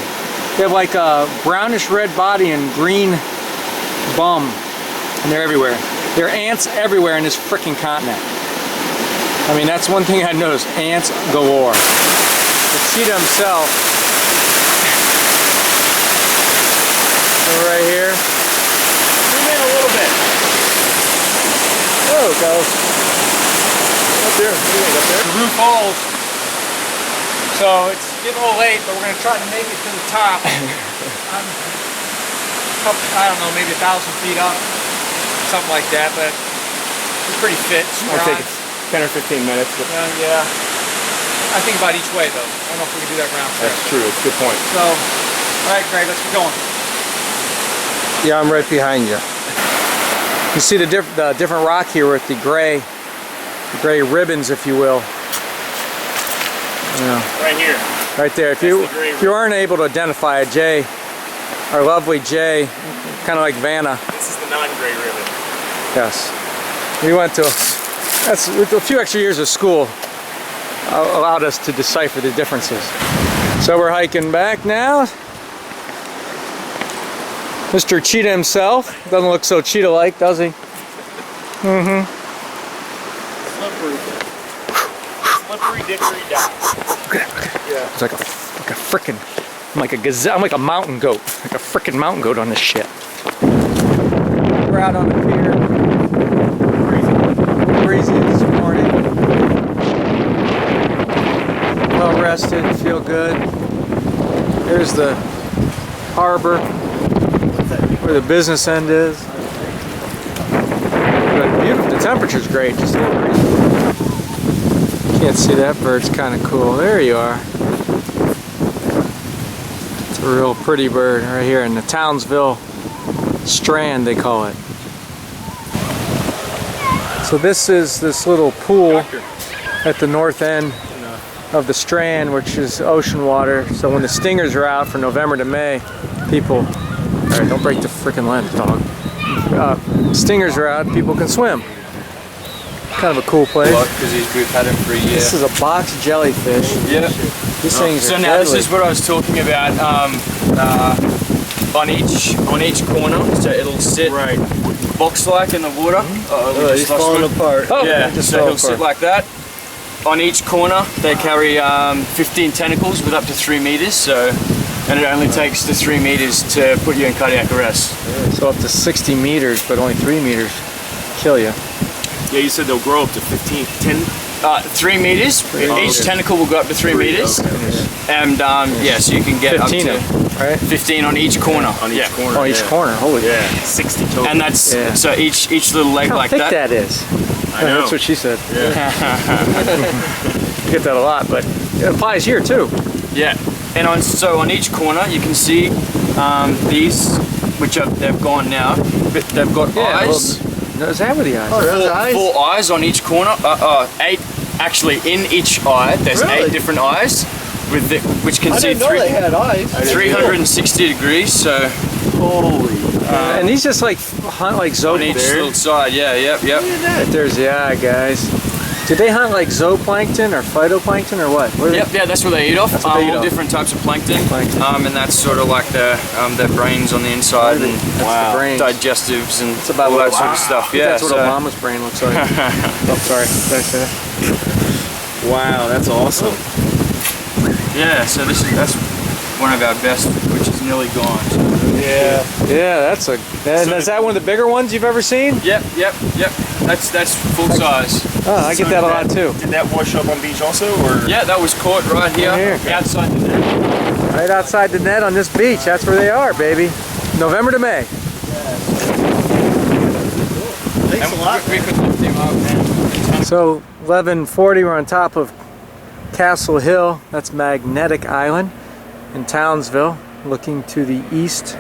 [SPEAKER 1] They have like a brownish red body and green bum, and they're everywhere. There are ants everywhere in this freaking continent. I mean, that's one thing I noticed. Ants galore. The cheetah himself. Over right here.
[SPEAKER 2] Zoom in a little bit.
[SPEAKER 1] Oh, it goes.
[SPEAKER 6] Up there. What do you think, up there?
[SPEAKER 2] Roof Falls. So it's getting a little late, but we're going to try to make it to the top. I'm I don't know, maybe 1,000 feet up, something like that, but we're pretty fit.
[SPEAKER 6] It'll take 10 or 15 minutes. But
[SPEAKER 2] Yeah. I think about each way, though. I don't know if we can do that round trip.
[SPEAKER 6] that's true. It's a good point.
[SPEAKER 2] So, all right, Greg, let's get going.
[SPEAKER 3] Yeah, I'm right behind you.
[SPEAKER 1] You see the different rock here with the gray ribbons, if you will. Yeah,
[SPEAKER 2] Right here.
[SPEAKER 1] right there. If you aren't able to identify it, Jay, our lovely Jay, kind of like Vanna.
[SPEAKER 2] This is the non-gray ribbon.
[SPEAKER 1] Yes, we went to. That's with a few extra years of school allowed us to decipher the differences. So we're hiking back now. Mr. Cheetah himself doesn't look so cheetah-like, does he? Mm-hmm.
[SPEAKER 2] Slippery dickory dock.
[SPEAKER 1] It's like a frickin', I'm like a gazelle, I'm like a mountain goat, like a frickin' mountain goat on this shit. We're out on the pier. Breezy this morning. Well rested, feel good. Here's the harbor where the business end is. But beautiful, the temperature's great, just a little breezy. Can't see that bird's kind of cool. There you are. It's a real pretty bird right here in the Townsville Strand, they call it. So this is this little pool at the north end of the Strand, which is ocean water. So when the stingers are out from November to May, people, all right, don't break the freaking lens, dog. Stingers are out, people can swim. Kind of a cool place.
[SPEAKER 8] Because we've had him for a year.
[SPEAKER 1] This is a box jellyfish.
[SPEAKER 8] Yeah.
[SPEAKER 1] These things
[SPEAKER 8] So
[SPEAKER 1] are
[SPEAKER 8] now
[SPEAKER 1] deadly.
[SPEAKER 8] this is what I was talking about. On each corner, so it'll sit box-like in the water.
[SPEAKER 3] Oh, he's falling apart.
[SPEAKER 1] Oh,
[SPEAKER 8] Yeah,
[SPEAKER 1] just
[SPEAKER 8] so
[SPEAKER 1] fell
[SPEAKER 8] he'll sit
[SPEAKER 1] apart.
[SPEAKER 8] like that. On each corner, they carry 15 tentacles with up to 3 meters. So, and it only takes the 3 meters to put you in cardiac arrest.
[SPEAKER 1] So up to 60 meters, but only 3 meters kill you.
[SPEAKER 6] Yeah, you said they'll grow up to 15, 10.
[SPEAKER 8] 3 meters. Each tentacle will go up to 3 meters. And yeah, so you can get
[SPEAKER 1] 15
[SPEAKER 8] up
[SPEAKER 1] of
[SPEAKER 8] to
[SPEAKER 1] them, right?
[SPEAKER 8] 15 on each corner.
[SPEAKER 6] On each corner.
[SPEAKER 1] On each
[SPEAKER 6] yeah.
[SPEAKER 1] corner, holy.
[SPEAKER 6] Yeah, 60 total.
[SPEAKER 8] And that's
[SPEAKER 1] Yeah.
[SPEAKER 8] so each little leg
[SPEAKER 1] How
[SPEAKER 8] like
[SPEAKER 1] thick
[SPEAKER 8] that.
[SPEAKER 1] that is.
[SPEAKER 6] I know.
[SPEAKER 1] That's what she said.
[SPEAKER 6] Yeah.
[SPEAKER 1] You get that a lot, but it applies here too.
[SPEAKER 8] Yeah, and on each corner you can see these, which they've gone now, but they've got eyes.
[SPEAKER 1] No, is that with the eyes?
[SPEAKER 3] Oh,
[SPEAKER 8] Four eyes on each corner. 8 actually in each eye. There's 8 different eyes, with which can see
[SPEAKER 3] had eyes.
[SPEAKER 8] 360 degrees. So
[SPEAKER 1] And these just like hunt like
[SPEAKER 8] on each
[SPEAKER 1] zooplankton.
[SPEAKER 8] little side, yep.
[SPEAKER 1] There's the eye, guys. Do they hunt like zooplankton or phytoplankton or what? What are
[SPEAKER 8] Yep, yeah, that's what they eat off.
[SPEAKER 1] That's what they eat
[SPEAKER 8] all
[SPEAKER 1] off.
[SPEAKER 8] different types of plankton.
[SPEAKER 1] Plankton.
[SPEAKER 8] And that's sort of like their brains on the inside and
[SPEAKER 1] That's the brains.
[SPEAKER 8] digestives and
[SPEAKER 1] It's about
[SPEAKER 8] all that
[SPEAKER 1] what-
[SPEAKER 8] sort of stuff.
[SPEAKER 1] I think
[SPEAKER 8] Yeah,
[SPEAKER 1] that's what
[SPEAKER 8] so-
[SPEAKER 1] a llama's brain looks like. Oh, sorry. Did I say that?
[SPEAKER 6] Wow, that's awesome.
[SPEAKER 8] Yeah, so that's one of our best, which is nearly gone. So
[SPEAKER 2] Yeah.
[SPEAKER 1] Yeah, that's is that one of the bigger ones you've ever seen?
[SPEAKER 8] Yep. That's full size.
[SPEAKER 1] Oh, I get that a lot too.
[SPEAKER 6] Did that wash up on beach also, or?
[SPEAKER 8] Yeah, that was caught right here,
[SPEAKER 1] Here.
[SPEAKER 8] outside the net.
[SPEAKER 1] Right outside the net on this beach. That's where they are, baby. November to May.
[SPEAKER 7] Thanks a lot.
[SPEAKER 8] We could lift him up.
[SPEAKER 1] So 11:40, we're on top of Castle Hill. That's Magnetic Island in Townsville, looking to the east.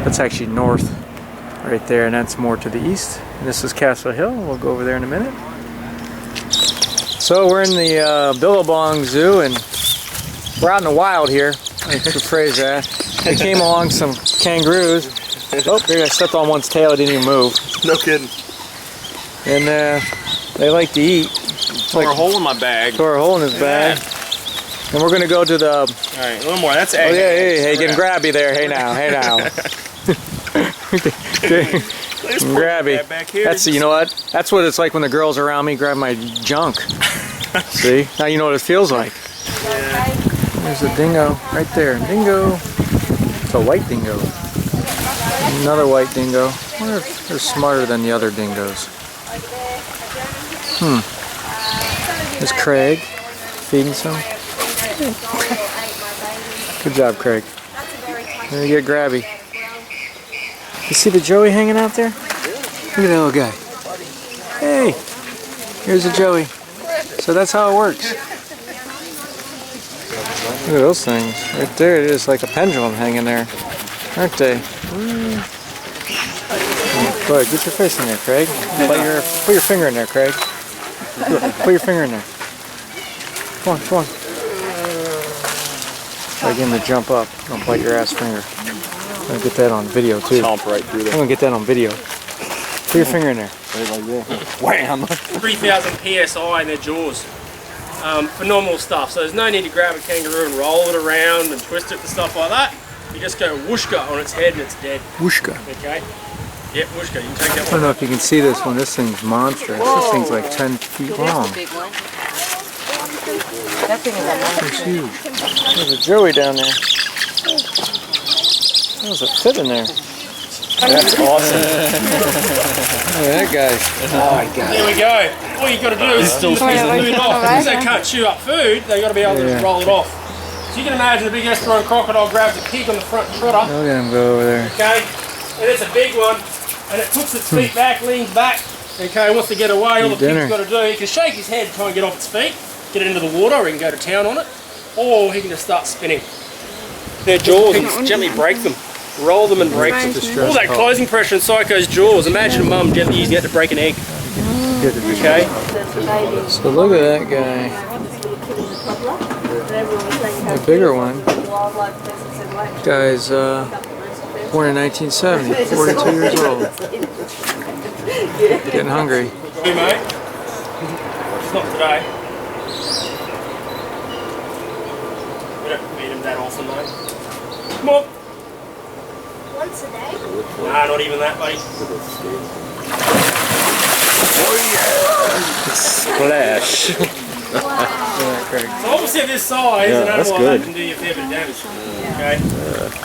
[SPEAKER 1] That's actually north right there, and that's more to the east. And this is Castle Hill. We'll go over there in a minute. So we're in the Billabong Zoo, and we're out in the wild here. I should phrase that. They came along some kangaroos. Oh, maybe I stepped on one's tail. It didn't even move.
[SPEAKER 6] No kidding.
[SPEAKER 1] And they like to eat.
[SPEAKER 6] Tore a hole in my bag.
[SPEAKER 1] Tore a hole in his bag. And we're gonna go to the.
[SPEAKER 6] All right, a little more. That's
[SPEAKER 1] Oh
[SPEAKER 6] egg.
[SPEAKER 1] yeah, hey, getting grabby there. Hey now. Grabby.
[SPEAKER 6] Back here.
[SPEAKER 1] That's, you know what? That's what it's like when the girls around me grab my junk. See? Now you know what it feels like. There's a dingo right there. Dingo. It's a white dingo. Another white dingo. I wonder if they're smarter than the other dingoes. There's Craig feeding some. Good job, Craig. There you get grabby. You see the Joey hanging out there? Look at that little guy. Hey, here's a Joey. So that's how it works. Look at those things. Right there, it is like a pendulum hanging there. Aren't they? Boy, get your face in there, Craig. Put your finger in there, Craig. Put your finger in there. Come on, come on. Try getting him to jump up. Don't bite your ass finger. I'm gonna get that on video too.
[SPEAKER 6] Chomp right through
[SPEAKER 1] I'm
[SPEAKER 6] there.
[SPEAKER 1] gonna get that on video. Put your finger in there.
[SPEAKER 6] Wham!
[SPEAKER 9] 3,000 psi in their jaws. Phenomenal stuff. So there's no need to grab a kangaroo and roll it around and twist it and stuff like that. You just go whooshka on its head and it's dead.
[SPEAKER 1] Whooshka.
[SPEAKER 9] Okay? Yep, whooshka. You can take
[SPEAKER 1] I
[SPEAKER 9] that
[SPEAKER 1] don't
[SPEAKER 9] one.
[SPEAKER 1] know if you can see this one. This thing's monstrous. This thing's like 10 feet long.
[SPEAKER 5] That thing is a
[SPEAKER 1] It's huge. There's a Joey down there. There's a fit in there.
[SPEAKER 6] That's awesome.
[SPEAKER 1] Look at that guy.
[SPEAKER 9] There we go. All you got to do is still squeeze the food off. Because they can't chew up food, they got to be able to just roll it off. So you can imagine a big Esteron crocodile grabs a pig on the front trotter.
[SPEAKER 1] Look at him go over there.
[SPEAKER 9] Okay, and it's a big one, and it puts its feet back, leans back. Okay, wants to get away. All the
[SPEAKER 1] dinner.
[SPEAKER 9] pig's got to do, he can shake his head, try and get off its feet, get it into the water, or he can go to town on it, or he can just start spinning. Their jaws, and gently break them, roll them and break them. All that closing pressure in Psycho's jaws. Imagine a mum gently using that to break an egg. Okay.
[SPEAKER 1] So look at that guy. The bigger one. Guy's born in 1970, 42 years old. Getting hungry.
[SPEAKER 9] Hey mate, it's not today. We don't feed him that often though. Come on.
[SPEAKER 4] Once a day?
[SPEAKER 9] Nah, not even that, buddy.
[SPEAKER 6] Splash.
[SPEAKER 9] So obviously at this size, an
[SPEAKER 6] that's
[SPEAKER 9] animal like
[SPEAKER 6] good.
[SPEAKER 9] that can do you a fair bit of damage. Okay?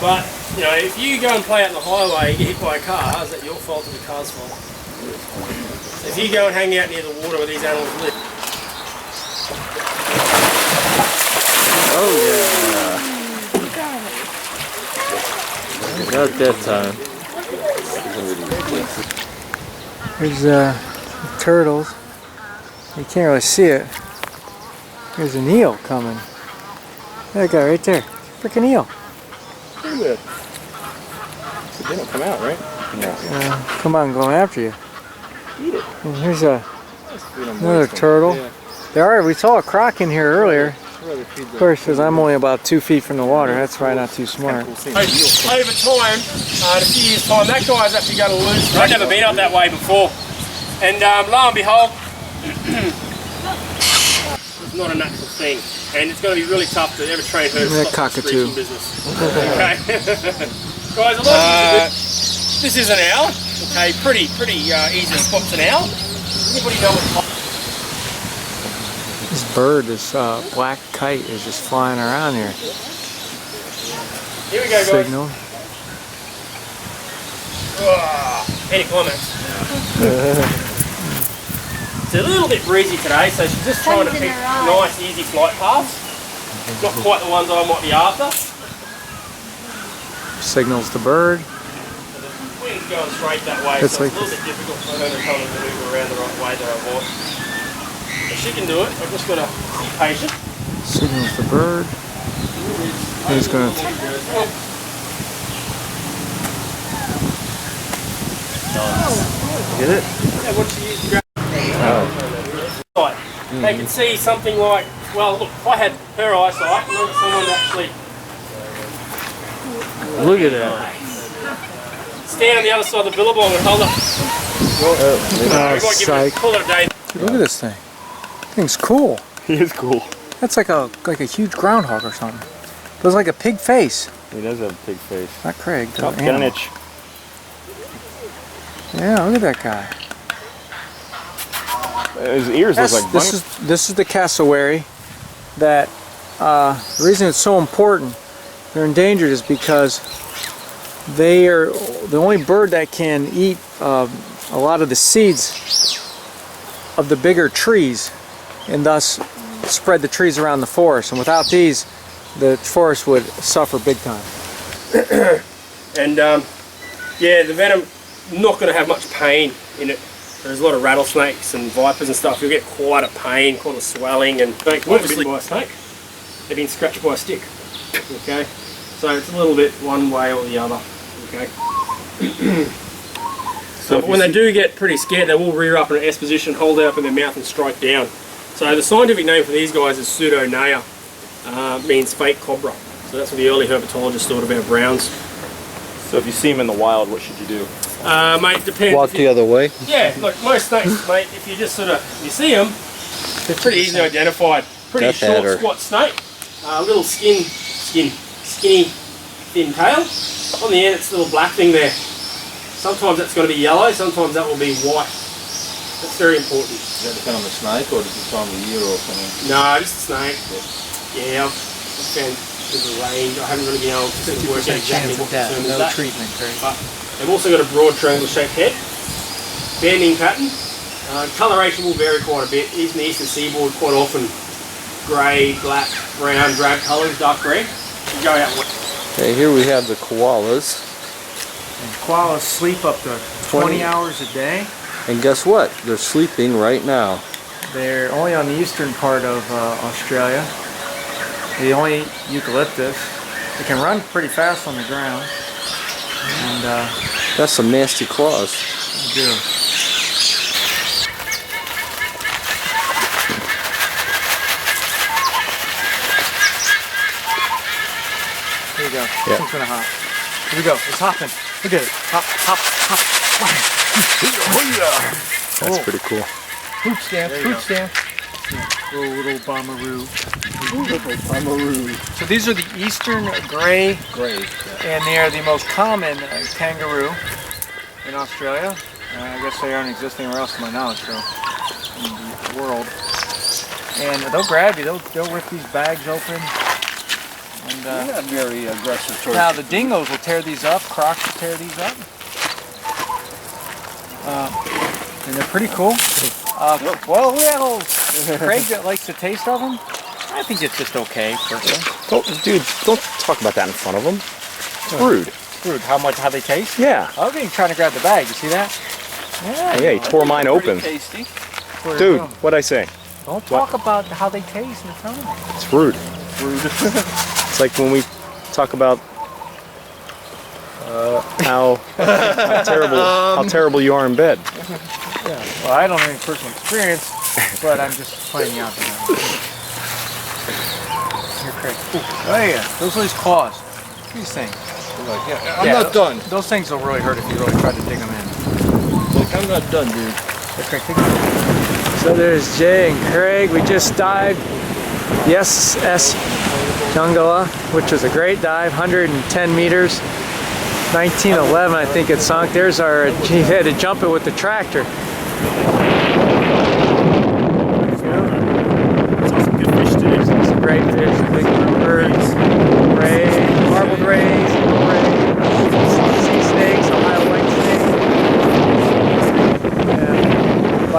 [SPEAKER 9] But, you know, if you go and play out on the highway and get hit by a car, is that your fault or the car's fault? So if you go and hang out near the water where these animals live,
[SPEAKER 3] Not that time.
[SPEAKER 1] There's turtles. You can't really see it. There's an eel coming. That guy right there. Freaking eel.
[SPEAKER 6] They don't come out, right?
[SPEAKER 1] Come on, going after you.
[SPEAKER 6] Eat it.
[SPEAKER 1] And here's another turtle. We saw a croc in here earlier. Of course, because I'm only about 2 feet from the water. That's probably not too smart.
[SPEAKER 9] over time, in a few years' time, that guy's actually going to lose. I've never been up that way before. And lo and behold, it's not a natural thing. And it's going to be really tough to ever train her to
[SPEAKER 1] That
[SPEAKER 9] stop the
[SPEAKER 1] cockatoo.
[SPEAKER 9] streaking business. Okay. Guys, a lot of this is an owl. Okay, pretty easy to spot an owl. Anybody know what?
[SPEAKER 1] This bird, this black kite, is just flying around here.
[SPEAKER 9] Here we go, guys.
[SPEAKER 1] Signal.
[SPEAKER 9] Anticlimax. It's a little bit breezy today, so she's just trying to
[SPEAKER 4] Sun's in
[SPEAKER 9] pick
[SPEAKER 4] her eyes.
[SPEAKER 9] nice, easy flight paths. Not quite the ones I might be after.
[SPEAKER 1] Signals the bird.
[SPEAKER 9] Wind's going straight that way,
[SPEAKER 1] It's
[SPEAKER 9] so
[SPEAKER 1] like
[SPEAKER 9] it's a little bit difficult for her to kind of maneuver around the right way that I want. But she can do it. I've just got to be patient.
[SPEAKER 1] Signals the bird. He's going to. Get it?
[SPEAKER 9] Yeah, what she used to grab. Right. They can see something like, well, look, if I had her eyesight, and look at someone to actually
[SPEAKER 1] Look at that.
[SPEAKER 9] stand on the other side of the billabong and hold up. We might give it, call it a day.
[SPEAKER 1] Dude, look at this thing. Thing's cool.
[SPEAKER 10] He is cool.
[SPEAKER 1] That's like a huge groundhog or something. It looks like a pig face.
[SPEAKER 10] He does have a big face.
[SPEAKER 1] Not Craig. the
[SPEAKER 10] Oh, get an
[SPEAKER 1] animal.
[SPEAKER 10] itch.
[SPEAKER 1] Yeah, look at that guy.
[SPEAKER 10] His ears look like bunny.
[SPEAKER 1] This is the cassowary. That the reason it's so important, they're endangered, is because they are the only bird that can eat a lot of the seeds of the bigger trees, and thus spread the trees around the forest. And without these, the forest would suffer big time.
[SPEAKER 9] And yeah, the venom, not going to have much pain in it. There's a lot of rattlesnakes and vipers and stuff. You'll get quite a pain, quite a swelling, and obviously by a snake, they've been scratched by a stick. Okay, so it's a little bit one way or the other. Okay. So when they do get pretty scared, they will rear up in an S position, hold it up in their mouth, and strike down. So the scientific name for these guys is Pseudonea, means fake cobra. So that's what the early herpetologists thought about browns.
[SPEAKER 10] So if you see him in the wild, what should you do?
[SPEAKER 9] Mate, depends.
[SPEAKER 3] Walk
[SPEAKER 9] if
[SPEAKER 3] the
[SPEAKER 9] you,
[SPEAKER 3] other way.
[SPEAKER 9] yeah, look, most snakes, mate, if you just sort of, you see them, they're pretty easily identified. Pretty
[SPEAKER 3] Death
[SPEAKER 9] short,
[SPEAKER 3] adder.
[SPEAKER 9] squat snake. Little skinny, thin tail. On the end, it's a little black thing there. Sometimes that's going to be yellow, sometimes that will be white. That's very important.
[SPEAKER 7] Does that depend on the snake or does it time of year or something?
[SPEAKER 9] No, just a snake. Yeah, I've found there's a range. I haven't really been able to sort of work out exactly what determines that.
[SPEAKER 1] treatment, Craig.
[SPEAKER 9] But they've also got a broad triangle shaped head, banding pattern. Coloration will vary quite a bit. Even the eastern seaboard, quite often grey, black, brown, drab colours, dark grey. You go out west.
[SPEAKER 3] Okay, here we have the koalas.
[SPEAKER 1] Koalas sleep up to 20 hours a day.
[SPEAKER 3] And guess what? They're sleeping right now.
[SPEAKER 1] They're only on the eastern part of Australia. They only eat eucalyptus. They can run pretty fast on the ground. And
[SPEAKER 3] That's some nasty claws.
[SPEAKER 1] they do. Here we go.
[SPEAKER 3] Yeah.
[SPEAKER 1] This thing's gonna hop. Here we go. It's hopping. Look at it. Hop, hop, hop.
[SPEAKER 10] That's pretty cool.
[SPEAKER 1] Food stamp, food stamp. Little bombaroo. So these are the eastern gray, and they are the most common kangaroo in Australia. I guess they aren't existing anywhere else to my knowledge, so in the world. And they'll grab you. They'll rip these bags open. And
[SPEAKER 7] Not very aggressive towards
[SPEAKER 1] now the dingoes will tear these up. Crocs will tear these up. And they're pretty cool. Well, Craig that likes the taste of them. I think it's just okay, personally.
[SPEAKER 10] Dude, don't talk about that in front of him. It's rude.
[SPEAKER 1] Rude. How they taste?
[SPEAKER 10] Yeah.
[SPEAKER 1] I think he's trying to grab the bag. You see that?
[SPEAKER 10] Yeah, he tore mine open.
[SPEAKER 7] tasty.
[SPEAKER 10] Dude, what'd I say?
[SPEAKER 1] Don't talk about how they taste in front of me.
[SPEAKER 10] It's rude. It's like when we talk about how terrible you are in bed.
[SPEAKER 1] Well, I don't have any personal experience, but I'm just pointing out to them. Here, Craig. Oh yeah, those are these claws. These things.
[SPEAKER 3] I'm not done.
[SPEAKER 1] Those things will really hurt if you really try to dig them in.
[SPEAKER 3] Like, I'm not done, dude.
[SPEAKER 1] So there's Jay and Craig. We just dived the SS Jungala, which was a great dive, 110 meters. 1911, I think it sunk. There's our, he had to jump it with the tractor. Some great fish, big birds, rays, marbled rays, sea snakes, Ohio white snake.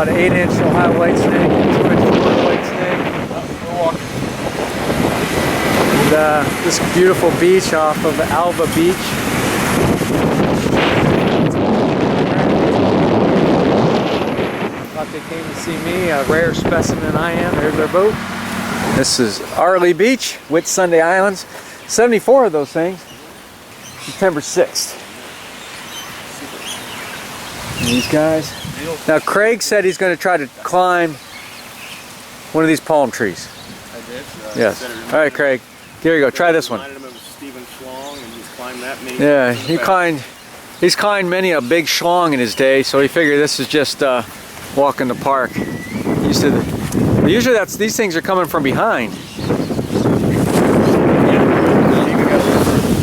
[SPEAKER 1] about an 8-inch Ohio white snake, 2-inch Florida white snake. And this beautiful beach off of Alva Beach. Thought they came to see me, a rare specimen I am. There's our boat. This is Arley Beach, Whitsunday Islands. 74 of those things. September 6th. And these guys. Now Craig said he's going to try to climb one of these palm trees.
[SPEAKER 10] I did.
[SPEAKER 1] Yes. All right, Craig. Here you go. Try this one.
[SPEAKER 10] Reminded him of Stephen Schlong, and he's climbed that many.
[SPEAKER 1] Yeah, he's climbed many a big schlong in his day, so he figured this is just walking the park. Usually these things are coming from behind.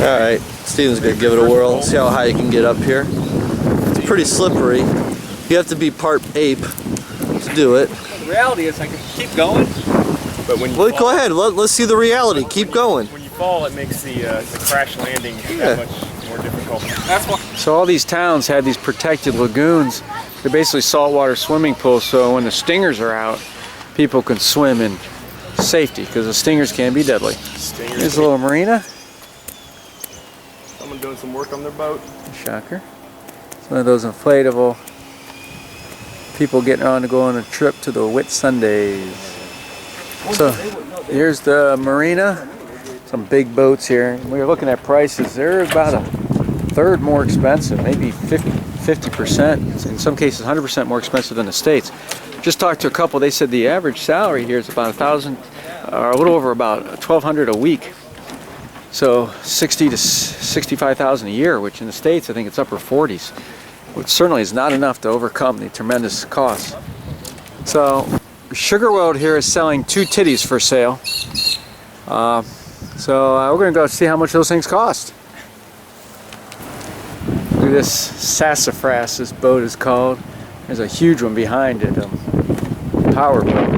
[SPEAKER 3] All right, Steven's gonna give it a whirl. See how high you can get up here. It's pretty slippery. You have to be part ape to do it.
[SPEAKER 2] The reality is I can keep going.
[SPEAKER 10] But when you
[SPEAKER 3] Well,
[SPEAKER 10] fall,
[SPEAKER 3] go ahead. Let's see the reality. Keep going.
[SPEAKER 10] when you fall, it makes the crash landing that much more difficult.
[SPEAKER 2] That's why.
[SPEAKER 1] So all these towns had these protected lagoons. They're basically saltwater swimming pools, so when the stingers are out, people can swim in safety, because the stingers can be deadly. Here's a little marina.
[SPEAKER 10] Someone doing some work on their boat.
[SPEAKER 1] Shocker. It's one of those inflatable people getting on to go on a trip to the Whitsundays. So here's the marina. Some big boats here. We were looking at prices. They're about a third more expensive, maybe 50%. In some cases, 100% more expensive than the States. Just talked to a couple. They said the average salary here is about $1,000, or a little over about $1,200 a week. So 60 to 65,000 a year, which in the States I think it's upper 40s, which certainly is not enough to overcome the tremendous costs. So Sugar World here is selling 2 titties for sale. So we're going to go see how much those things cost. Look at this sassafras, this boat is called. There's a huge one behind it, power boat.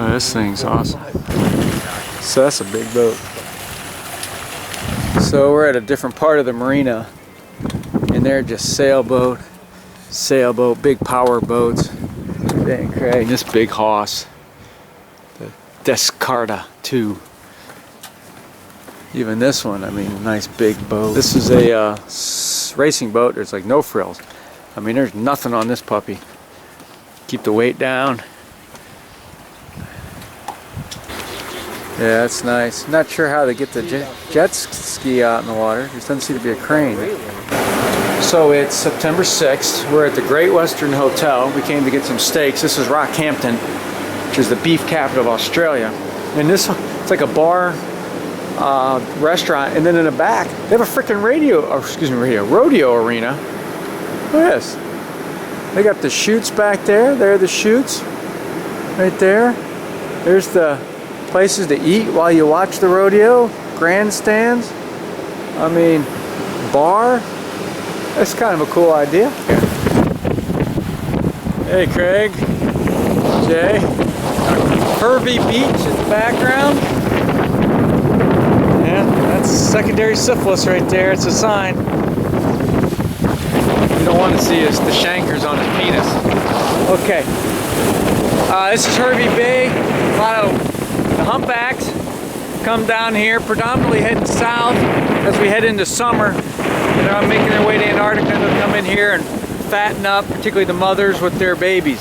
[SPEAKER 1] Oh, this thing's awesome. So that's a big boat. So we're at a different part of the marina, and they're just sailboat, big power boats. Dang, Craig, this big Hoss, the Descarta 2. Even this one, I mean, a nice big boat. This is a racing boat. There's like no frills. I mean, there's nothing on this puppy. Keep the weight down. Yeah, that's nice. Not sure how they get the jet ski out in the water. There doesn't seem to be a crane. So it's September 6th. We're at the Great Western Hotel. We came to get some steaks. This is Rockhampton, which is the beef capital of Australia. And this, it's like a bar, restaurant, and then in the back they have a freaking rodeo arena. Look at this. They got the chutes back there. There are the chutes right there. There's the places to eat while you watch the rodeo, grandstands, I mean, bar. That's kind of a cool idea. Hey Craig, Jay, Hervey Beach in the background. Yeah, that's secondary syphilis right there. It's a sign. You don't want to see is the chancres on his penis. Okay. This is Hervey Bay. A lot of the humpbacks come down here, predominantly heading south as we head into summer. They're making their way to Antarctica. They'll come in here and fatten up, particularly the mothers with their babies.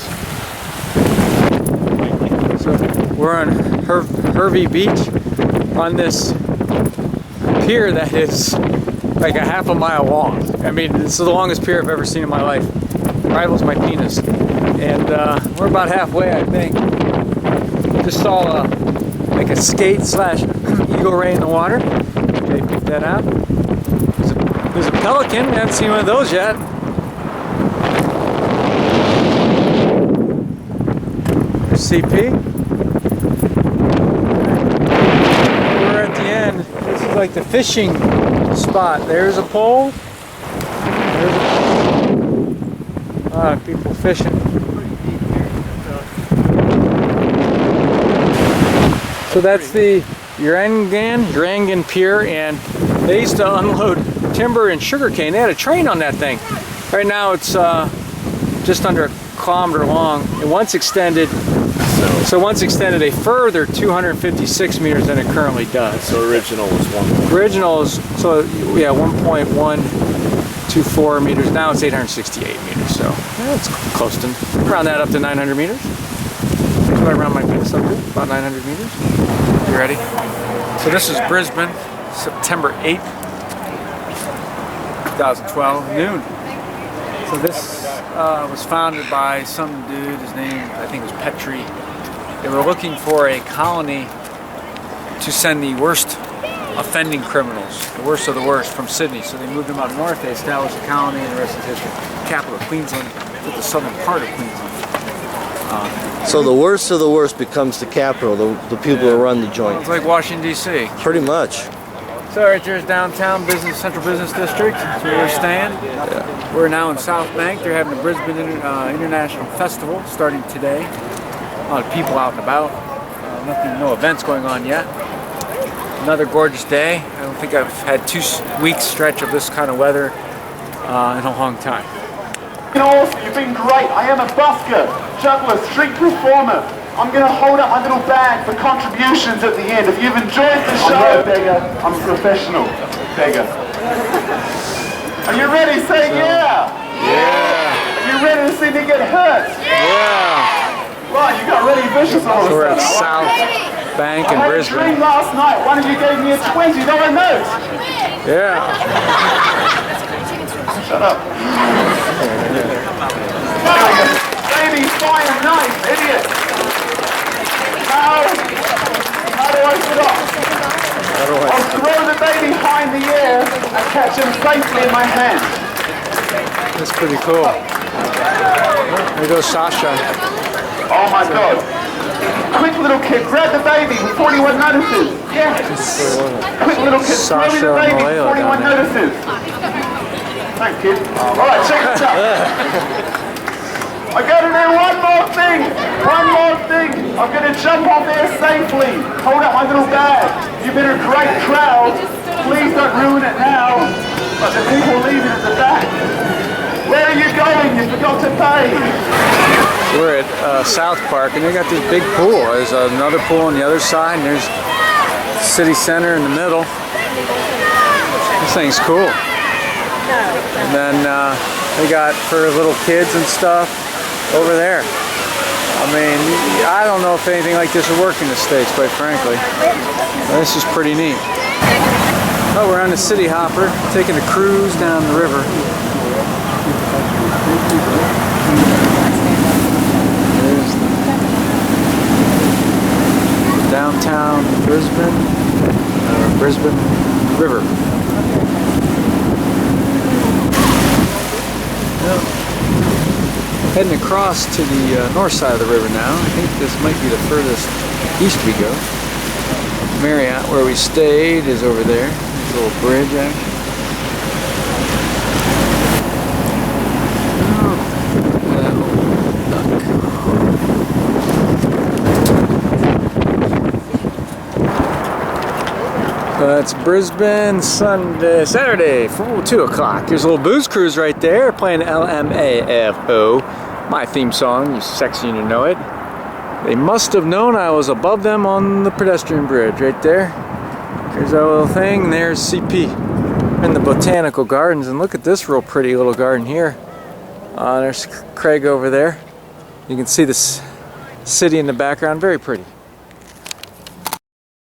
[SPEAKER 1] So we're on Hervey Beach on this pier that is like a half a mile long. I mean, this is the longest pier I've ever seen in my life. Rivals my penis. And we're about halfway, I think. Just saw like a skate / eagle ray in the water. Okay, pick that out. There's a pelican. We haven't seen one of those yet. There's CP. We're at the end. This is like the fishing spot. There's a pole. There's a pole. A lot of people fishing. So that's the Urangan Pier, and they used to unload timber and sugarcane. They had a train on that thing. Right now it's just under a kilometer long. It once extended a further 256 meters than it currently does.
[SPEAKER 6] So original was 1.
[SPEAKER 1] Original is, so yeah, 1.124 meters. Now it's 868 meters, so yeah, it's close to, round that up to 900 meters. So I round my penis up to about 900 meters. You ready? So this is Brisbane, September 8th, 2012, noon. So this was founded by some dude, his name I think was Petrie. They were looking for a colony to send the worst offending criminals, the worst of the worst, from Sydney. So they moved them up north, they established a colony, and the rest is history. Capital of Queensland, with the southern part of Queensland.
[SPEAKER 3] So the worst of the worst becomes the capital, the people who run the joint.
[SPEAKER 1] It's like Washington, D.C.
[SPEAKER 3] Pretty much.
[SPEAKER 1] So right there's downtown central business district. That's where we're staying.
[SPEAKER 3] Yeah.
[SPEAKER 1] We're now in South Bank. They're having a Brisbane International Festival starting today. A lot of people out and about. No events going on yet. Another gorgeous day. I don't think I've had 2 weeks stretch of this kind of weather in a long time.
[SPEAKER 11] Awesome, you've been great. I am a busker, juggler, street performer. I'm going to hold up my little bag for contributions at the end. If you've enjoyed the show, I'm not a beggar, I'm a professional beggar. Are you ready? Say yeah.
[SPEAKER 1] Yeah.
[SPEAKER 11] Are you ready to see me get hurt?
[SPEAKER 1] Yeah.
[SPEAKER 11] Right, you got really vicious all of a
[SPEAKER 1] So we're at
[SPEAKER 11] sudden.
[SPEAKER 1] South Bank in
[SPEAKER 11] I had a
[SPEAKER 1] Brisbane.
[SPEAKER 11] dream last night. One of you gave me a $20 note.
[SPEAKER 1] Yeah.
[SPEAKER 11] Shut up. Baby, fire, nice, idiot. How do I stop? I'll throw the baby high in the air and catch him safely in my hand.
[SPEAKER 1] That's pretty cool. There goes Sasha.
[SPEAKER 11] Oh my God. Quick little kid, grab the baby before anyone notices. Yes. Quick little kid, throw me the baby before anyone notices. Thanks, kid. Alright, check this out. I gotta do one more thing. One more thing. I'm gonna jump on there safely. Hold up my little bag. You've been a great crowd. Please don't ruin it now. But the people leaving at the back. Where are you going? You forgot to pay.
[SPEAKER 1] We're at South Park, and they got this big pool. There's another pool on the other side, and there's City Center in the middle. This thing's cool. And then they got for little kids and stuff over there. I mean, I don't know if anything like this would work in the States, quite frankly. But this is pretty neat. Oh, we're on the City Hopper, taking a cruise down the river. There's downtown Brisbane, Brisbane River. Heading across to the north side of the river now. I think this might be the furthest east we go. Marriott, where we stayed, is over there. There's a little bridge, actually. That's Brisbane, Saturday, 2 o'clock. There's a little booze cruise right there, playing LMAFO, my theme song, you sexy and you know it. They must have known I was above them on the pedestrian bridge right there. There's that little thing, there's CP. In the Botanical Gardens, and look at this real pretty little garden here. There's Craig over there. You can see this city in the background, very pretty.